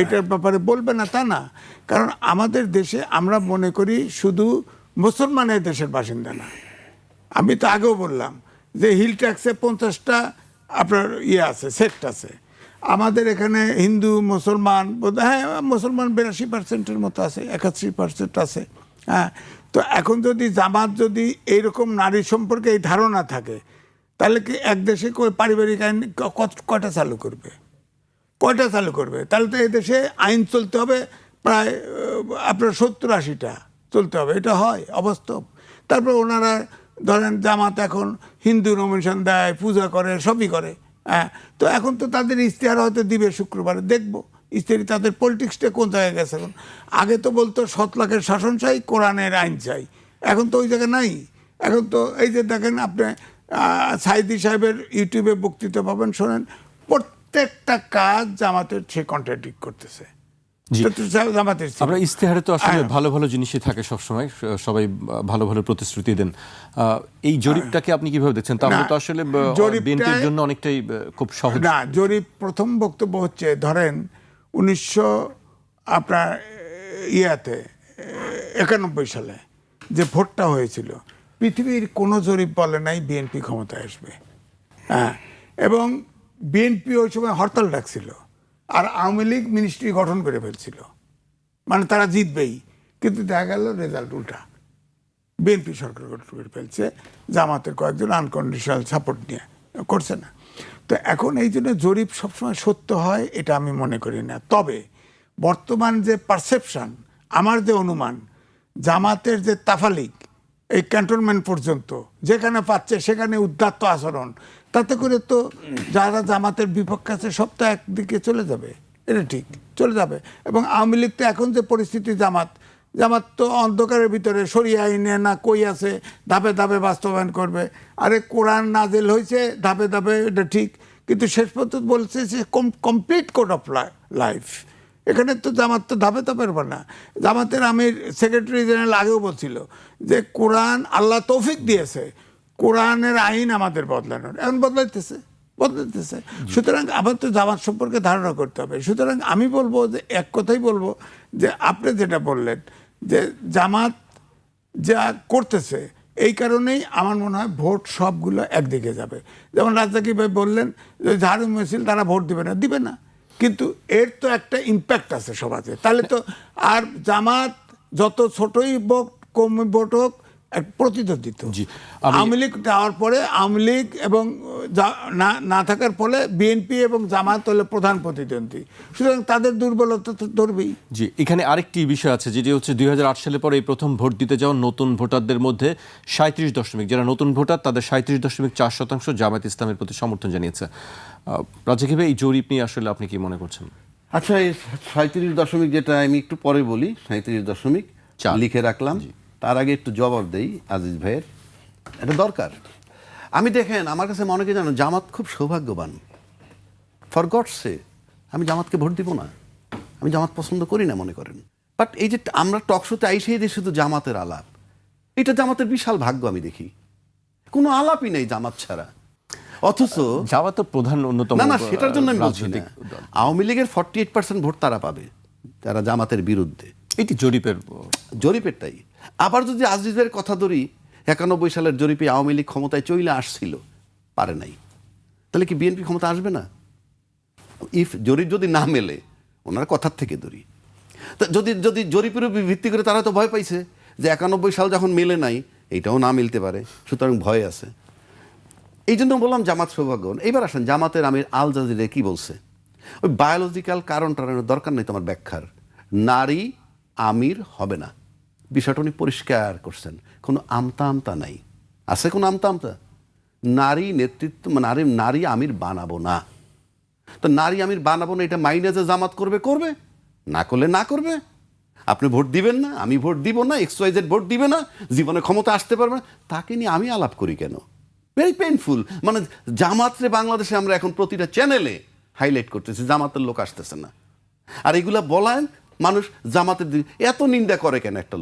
এটার ব্যাপারে বলবে না তা না, কারণ আমাদের দেশে আমরা মনে করি শুধু মুসলমানের দেশের বাসিন্দা না। আমি তো আগেও বললাম যে হিল ট্যাক্সে 50টা আপনার আছে, সেক্ট আছে। আমাদের এখানে হিন্দু মুসলমান, হ্যাঁ মুসলমান 82%-এর মতো আছে, 81% আছে। হ্যাঁ, তো এখন যদি জামাত যদি এইরকম নারী সম্পর্কে এই ধারণা থাকে, তাহলে কি এক দেশে পারিবারিক আইন কয়টা চালু করবে? তাহলে তো এই দেশে আইন চলতে হবে প্রায় আপনার 70-80টা চলতে হবে। এটা হয় অবাস্তব। তারপর ওনারা ধরেন জামাত এখন হিন্দু নমিনেশন দেয়, পূজা করে, সবই করে। হ্যাঁ, তো এখন তো তাদের ইশতেহার হয়তো দিবে শুক্রবারে, দেখবো ইশতেহারি তাদের পলিটিক্সটা কোন জায়গায় গেছে। এখন আগে তো বলতো 7 লাখের শাসন চাই, কোরআনের আইন চাই, এখন তো ওই জায়গায় নাই। এখন তো এই যে দেখেন আপনি সাইদি সাহেবের ইউটিউবে বক্তৃতা পাবেন, শোনেন, প্রত্যেকটা কাজ জামাতের সে কন্ট্রাডিক্ট করতেছে। আমরা ইশতেহারে তো আসলে ভালো ভালো জিনিসই থাকে সবসময়, সবাই ভালো ভালো প্রতিশ্রুতি দেন। এই জরিপটাকে আপনি কিভাবে দেখছেন? তাহলে তো আসলে বিএনপির জন্য অনেকটাই খুব সহজ না। জরিপ প্রথম বক্তব্য হচ্ছে, ধরেন 1991 সালে যে ভোটটা হয়েছিল, পৃথিবীর কোনো জরিপ বলে নাই বিএনপি ক্ষমতায় আসবে। হ্যাঁ, এবং বিএনপি ওই সময় হরতাল ডাকছিল, আর আওয়ামী লীগ মিনিস্ট্রি গঠন করে ফেলছিল, মানে তারা জিতবেই। কিন্তু দেখা গেল রেজাল্ট উল্টা, বিএনপি সরকার গঠন করে ফেলছে, জামাতের কয়েকজন আনকন্ডিশনাল সাপোর্ট নিয়ে করছে না। তো এখন এই জন্য জরিপ সবসময় সত্য হয় এটা আমি মনে করি না। তবে বর্তমান যে পারসেপশন, আমার যে অনুমান, জামাতের যে তাফালিক এই ক্যান্টনমেন্ট পর্যন্ত যেখানে পাচ্ছে সেখানে উদ্দাত্ত আচরণ, তাতে করে তো যারা জামাতের বিপক্ষে আছে সব তো একদিকে চলে যাবে। এটা ঠিক চলে যাবে। এবং আওয়ামী লীগ তো এখন যে পরিস্থিতি, জামাত তো অন্ধকারের ভিতরে সরিয়ে আইনে না কই আছে, ধাপে ধাপে বাস্তবায়ন করবে। আরে কোরআন নাজিল হয়েছে ধাপে ধাপে, এটা ঠিক, কিন্তু শেষ পর্যন্ত বলছে যে কমপ্লিট কোড অফ লাইফ। এখানে তো জামাত তো ধাপে ধাপের না। জামাতের আমির সেক্রেটারি জেনারেল আগেও বলছিল যে কোরআন আল্লাহ তৌফিক দিয়েছে, কোরআনের আইন আমাদের বদলানোর, এখন বদলাইতেছে। সুতরাং আবার তো জামাত সম্পর্কে ধারণা করতে হবে। সুতরাং আমি বলবো যে এক কথাই বলবো যে আপনি যেটা বললেন যে জামাত যা করতেছে এই কারণেই আমার মনে হয় ভোট সবগুলো একদিকে যাবে। যেমন রাজ্জাকি ভাই বললেন যে ঝাড়ু মিছিল তারা ভোট দিবে না, কিন্তু এর তো একটা ইম্প্যাক্ট আছে সমাজে। তাহলে তো আর জামাত যত ছোটই ভোট কম ভোট হোক এক প্রতিদ্বন্দ্বিত্ব। আওয়ামী লীগ যাওয়ার পরে আওয়ামী লীগ এবং না থাকার ফলে বিএনপি এবং জামাত হলো প্রধান প্রতিদ্বন্দ্বী, সুতরাং তাদের দুর্বলতা তো ধরবেই। জি, এখানে আরেকটি বিষয় আছে যেটি হচ্ছে 2008 সালে পরে এই প্রথম ভোট দিতে যাওয়া নতুন ভোটারদের মধ্যে 37 যারা নতুন ভোটার তাদের 37.4% জামায়াত ইসলামের প্রতি সমর্থন জানিয়েছে। রাজ্জাকি ভাই, এই জরিপ নিয়ে আসলে আপনি কি মনে করছেন? আচ্ছা, এই 37 যেটা আমি একটু পরে বলি, 37.4 লিখে রাখলাম। তার আগে একটু জবাব দেই আজিজ ভাইয়ের, এটা দরকার। আমি দেখেন আমার কাছে মনে হয় জানো জামাত খুব সৌভাগ্যবান। ফর গডস সে আমি জামাতকে ভোট দিব না, আমি জামাত পছন্দ করি না মনে করেন, বাট এই যে আমরা টক শোতে আইসেই দিয়ে শুধু জামাতের আলাপ, এটা জামাতের বিশাল ভাগ্য। আমি দেখি কোনো আলাপই নেই জামাত ছাড়া, অথচ জামাত তো প্রধান অন্যতম। না সেটার জন্য আমি বলছি না। আওয়ামী লীগের 48% ভোট তারা পাবে যারা জামাতের বিরুদ্ধে, এটি জরিপেরটাই। আবার যদি আজিজের কথা ধরি, 91 সালের জরিপে আওয়ামী লীগ ক্ষমতায় চলে আসছিল, পারে নাই, তাহলে কি বিএনপি ক্ষমতা আসবে না? ইফ জরিপ যদি না মেলে, ওনার কথার থেকে ধরি, তা যদি জরিপের উপর ভিত্তি করে তারা তো ভয় পাইছে যে 91 সাল যখন মেলে নাই, এইটাও না মিলতে পারে, সুতরাং ভয় আছে। এই জন্য বললাম জামাত সৌভাগ্যবান। এইবার আসেন জামাতের আমির আল জাজিরে কি বলছে, ওই বায়োলজিক্যাল কারণ টারণের দরকার নেই তোমার ব্যাখ্যার, নারী আমির হবে না, বিষয়টা উনি পরিষ্কার করছেন। কোনো আমতা নাই, আছে কোনো আমতা? নারী নেতৃত্ব, নারী আমির বানাবো না। তো নারী আমির বানাবো না, এটা মাইনে যে জামাত করবে, না করলে না করবে। আপনি ভোট দিবেন না, আমি ভোট দিব না, XYZ ভোট দিবে না, জীবনে ক্ষমতা আসতে পারবে না, তাকে নিয়ে আমি আলাপ করি কেন? Very painful. মানে জামাতরে বাংলাদেশে আমরা এখন প্রতিটা চ্যানেলে হাইলাইট করতেছি, জামাতের লোক আসতেছে না। আর এগুলা বলায় মানুষ জামাতের এত নিন্দা করে কেন একটা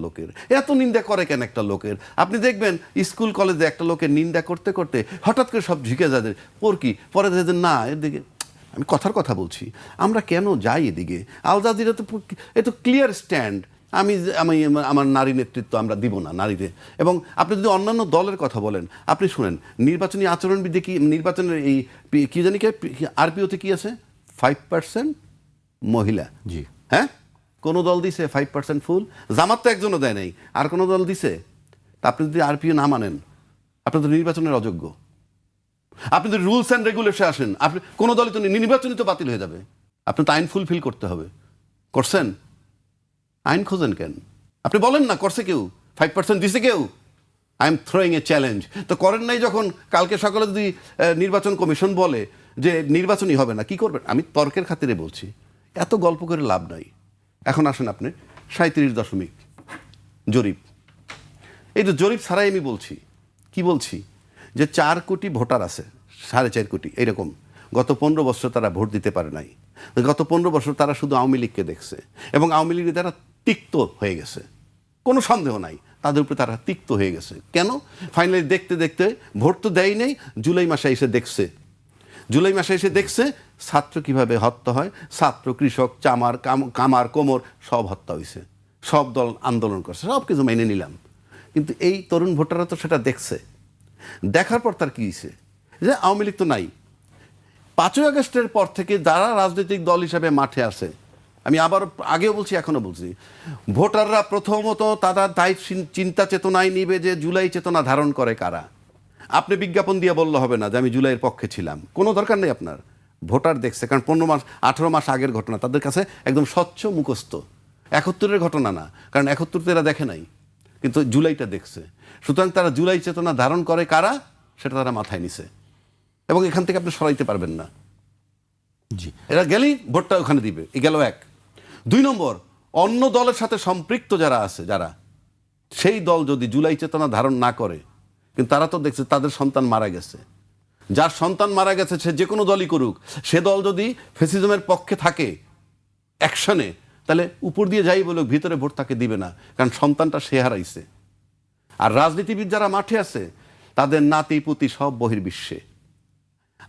লোকের, আপনি দেখবেন স্কুল কলেজে একটা লোকের নিন্দা করতে করতে হঠাৎ করে সব ঝুঁকে যাদের পরে দেখেন না এর দিকে। আমি কথার কথা বলছি, আমরা কেন যাই এদিকে? আল জাজিরা তো এত ক্লিয়ার স্ট্যান্ড, আমি আমার নারী নেতৃত্ব আমরা দিব না নারীদের। এবং আপনি যদি অন্যান্য দলের কথা বলেন, আপনি শুনেন নির্বাচনী আচরণবিধি কি, নির্বাচনের এই কি জানি আরপিওতে কি আছে, 5% মহিলা। জি হ্যাঁ, কোন দল দিছে 5% ফুল? জামাত তো একজনও দেয় নাই, আর কোন দল দিছে? তা আপনি যদি আরপিও না মানেন, আপনি তো নির্বাচনের অযোগ্য। আপনি যদি রুলস অ্যান্ড রেগুলেশন আসেন, আপনি কোন দলই তো নির্বাচনই তো বাতিল হয়ে যাবে। আপনি তো আইন ফুলফিল করতে হবে। করছেন? আইন খোঁজেন কেন? আপনি বলেন না করছে কেউ, 5% দিছে কেউ? I am throwing A challenge. তো করেন নাই যখন, কালকে সকালে যদি নির্বাচন কমিশন বলে যে নির্বাচনই হবে না, কি করবেন? আমি তর্কের খাতিরে বলছি, এত গল্প করে লাভ নাই। এখন আসেন আপনি 37 জরিপ, এই তো জরিপ ছাড়াই আমি বলছি, কি বলছি, যে 4 কোটি ভোটার আছে, 4.5 কোটি এরকম, গত 15 বছর তারা ভোট দিতে পারে নাই। গত 15 বছর তারা শুধু আওয়ামী লীগকে দেখছে, এবং আওয়ামী লীগের তারা তিক্ত হয়ে গেছে, কোনো সন্দেহ নাই তাদের উপরে তারা তিক্ত হয়ে গেছে। কেন? ফাইনালি দেখতে দেখতে ভোট তো দেয় নেই, জুলাই মাসে এসে দেখছে ছাত্র কিভাবে হত্যা হয়, ছাত্র, কৃষক, কামার, কোমর সব হত্যা হয়েছে, সব দল আন্দোলন করছে, সব কিছু মেনে নিলাম। কিন্তু এই তরুণ ভোটাররা তো সেটা দেখছে, দেখার পর তার কি হয়েছে, যে আওয়ামী লীগ তো নাই। 5ই আগস্টের পর থেকে যারা রাজনৈতিক দল হিসাবে মাঠে আছে, আমি আবার আগেও বলছি এখনো বলছি, ভোটাররা প্রথমত তাদের দায়িত্ব চিন্তা চেতনায় নিবে যে জুলাই চেতনা ধারণ করে কারা। আপনি বিজ্ঞাপন দিয়ে বললে হবে না যে আমি জুলাইয়ের পক্ষে ছিলাম, কোনো দরকার নেই আপনার। ভোটার দেখছে, কারণ 18 মাস আগের ঘটনা তাদের কাছে একদম স্বচ্ছ মুখস্থ। 71-এর ঘটনা না, কারণ 71 এরা দেখে নাই, কিন্তু জুলাইটা দেখছে। সুতরাং তারা জুলাই চেতনা ধারণ করে কারা, সেটা তারা মাথায় নিছে, এবং এখান থেকে আপনি সরাইতে পারবেন না। জি। এরা গেলেই ভোটটা ওখানে দিবে, এ গেল এক। 2 নম্বর, অন্য দলের সাথে সম্পৃক্ত যারা আছে, যারা সেই দল যদি জুলাই চেতনা ধারণ না করে, কিন্তু তারা তো দেখছে তাদের সন্তান মারা গেছে, যার সন্তান মারা গেছে সে যে কোনো দলই করুক, সে দল যদি ফ্যাসিজমের পক্ষে থাকে অ্যাকশনে, তাহলে উপর দিয়ে যাই বলুক ভিতরে ভোট তাকে দিবে না, কারণ সন্তানটা সে হারাইছে। আর রাজনীতিবিদ যারা মাঠে আছে তাদের নাতি পুতি সব বহির্বিশ্বে,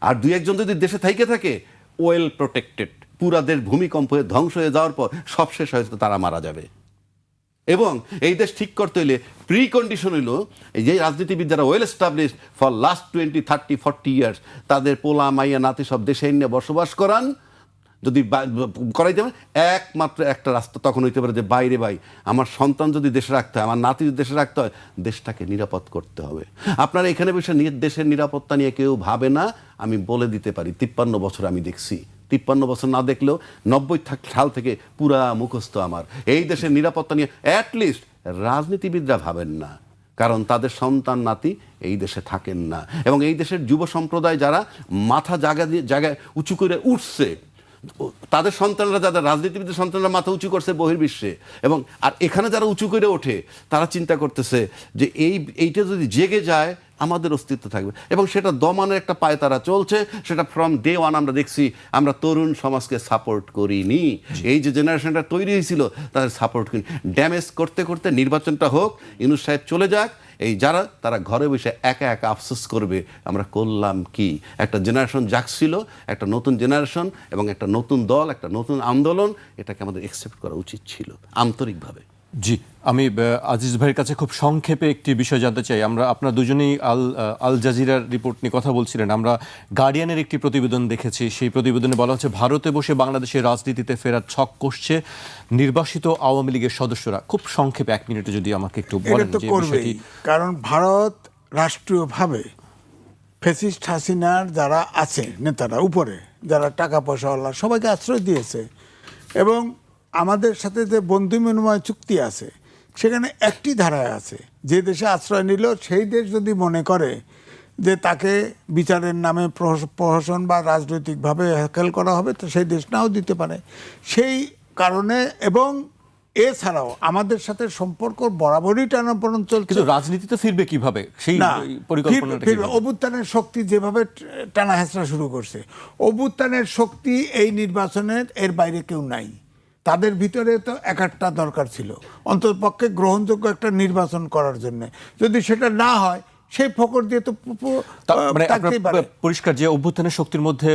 আর 2-1 যদি দেশে থাইকে থাকে ওয়েল প্রোটেক্টেড, পুরা দেশ ভূমিকম্প হয়ে ধ্বংস হয়ে যাওয়ার পর সব শেষ হয়েছে, তারা মারা যাবে। এবং এই দেশ ঠিক করতে হইলে প্রি কন্ডিশন হইল এই যে রাজনীতিবিদ যারা well establish for last 20, 30, 40 years, তাদের পোলা মাইয়া নাতি সব দেশে নিয়ে বসবাস করান, যদি করাইতে হবে একমাত্র একটা রাস্তা তখন হইতে পারে যে বাইরে ভাই আমার সন্তান যদি দেশে রাখতে হয়, আমার নাতি যদি দেশে রাখতে হয়, দেশটাকে নিরাপদ করতে হবে। আপনারা এখানে বসে দেশের নিরাপত্তা নিয়ে কেউ ভাবে না, আমি বলে দিতে পারি 53 বছর আমি দেখছি, 53 বছর না দেখলেও 90 সাল থেকে পুরা মুখস্থ আমার। এই দেশের নিরাপত্তা নিয়ে অ্যাটলিস্ট রাজনীতিবিদরা ভাবেন না, কারণ তাদের সন্তান নাতি এই দেশে থাকেন না। এবং এই দেশের যুব সম্প্রদায় যারা মাথা জায়গায় উঁচু করে উঠছে, তাদের সন্তানরা, যাদের রাজনীতিবিদের সন্তানরা মাথা উঁচু করছে বহির্বিশ্বে, এবং আর এখানে যারা উঁচু করে ওঠে তারা চিন্তা করতেছে যে এইটা যদি জেগে যায় আমাদের অস্তিত্ব থাকবে, এবং সেটা দমানোর একটা পায়ে তারা চলছে। সেটা ফ্রম ডে ওয়ান আমরা দেখছি। আমরা তরুণ সমাজকে সাপোর্ট করিনি, এই যে জেনারেশনটা তৈরি হয়েছিল তাদের সাপোর্ট করি। ড্যামেজ করতে করতে নির্বাচনটা হোক, ইউনূস সাহেব চলে যাক, এই যারা তারা ঘরে বসে একা একা আফসোস করবে আমরা করলাম কি। একটা জেনারেশন জাগছিল, একটা নতুন জেনারেশন এবং একটা নতুন দল, একটা নতুন আন্দোলন, এটাকে আমাদের অ্যাকসেপ্ট করা উচিত ছিল আন্তরিকভাবে। জি, আমি আজিজ ভাইয়ের কাছে খুব সংক্ষেপে একটি বিষয় জানতে চাই। আমরা আপনারা দুজনেই আল জাজিরার রিপোর্ট নিয়ে কথা বলছিলেন, আমরা গার্ডিয়ানের একটি প্রতিবেদন দেখেছি। সেই প্রতিবেদনে বলা হচ্ছে ভারতে বসে বাংলাদেশের রাজনীতিতে ফেরার ছক কষছে নির্বাসিত আওয়ামী লীগের সদস্যরা। খুব সংক্ষেপে 1 মিনিটে যদি আমাকে একটু বলেন যে বিষয়টি। কারণ ভারত রাষ্ট্রীয়ভাবে ফ্যাসিস্ট হাসিনার যারা আছে নেতারা, উপরে যারা টাকা পয়সাওয়ালা, সবাইকে আশ্রয় দিয়েছে। এবং আমাদের সাথে যে বন্ধু বিনিময় চুক্তি আছে সেখানে একটি ধারায় আছে, যে দেশে আশ্রয় নিল সেই দেশ যদি মনে করে যে তাকে বিচারের নামে প্রহসন বা রাজনৈতিকভাবে হ্যাকেল করা হবে, তো সেই দেশ নাও দিতে পারে। সেই কারণে, এবং এছাড়াও আমাদের সাথে সম্পর্ক বরাবরই টানাপোড়েন চলছে। কিন্তু রাজনীতিতে ফিরবে কিভাবে, সেই পরিকল্পনাটা কিভাবে? অভ্যুত্থানের শক্তি যেভাবে টানা হেঁচড়া শুরু করছে, অভ্যুত্থানের শক্তি এই নির্বাচনের এর বাইরে কেউ নাই। তাদের ভিতরে তো একটা দরকার ছিল, অন্ততপক্ষে গ্রহণযোগ্য একটা নির্বাচন করার জন্য। যদি সেটা না হয়, সেই ফকর দিয়ে তো মানে থাকতেই পারে। পরিষ্কার যে অভ্যুত্থানের শক্তির মধ্যে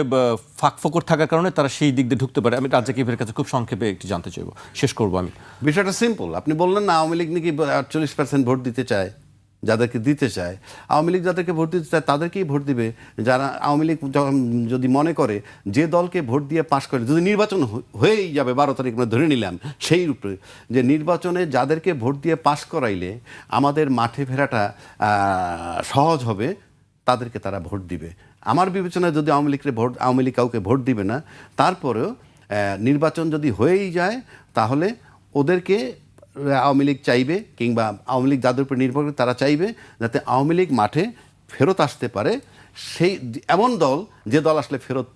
ফাঁক ফোকর থাকার কারণে তারা সেই দিক দিয়ে ঢুকতে পারে। আমি রাজ্জাকিবের কাছে খুব সংক্ষেপে একটু জানতে চাইবো, শেষ করবো আমি। বিষয়টা সিম্পল। আপনি বললেন না আওয়ামী লীগ নাকি 48% ভোট দিতে চায়, যাদেরকে দিতে চায়। আওয়ামী লীগ যাদেরকে ভোট দিতে চায় তাদেরকেই ভোট দিবে। যারা আওয়ামী লীগ যদি মনে করে যে দলকে ভোট দিয়ে পাশ করে, যদি নির্বাচন হয়েই যাবে 12 তারিখ আমরা ধরে নিলাম, সেই রূপে যে নির্বাচনে যাদেরকে ভোট দিয়ে পাশ করাইলে আমাদের মাঠে ফেরাটা সহজ হবে, তাদেরকে তারা ভোট দিবে। আমার বিবেচনায় যদি আওয়ামী লীগ কাউকে ভোট দিবে না, তারপরেও নির্বাচন যদি হয়েই যায় তাহলে ওদেরকে আওয়ামী লীগ চাইবে, কিংবা আওয়ামী লীগ যাদের উপর নির্ভর করে তারা চাইবে যাতে আওয়ামী লীগ মাঠে ফেরত আসতে পারে। সেই এমন দল যে দল আসলে ফেরত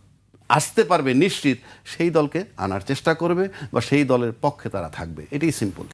আসতে পারবে নিশ্চিত, সেই দলকে আনার চেষ্টা করবে বা সেই দলের পক্ষে তারা থাকবে। এটাই সিম্পল।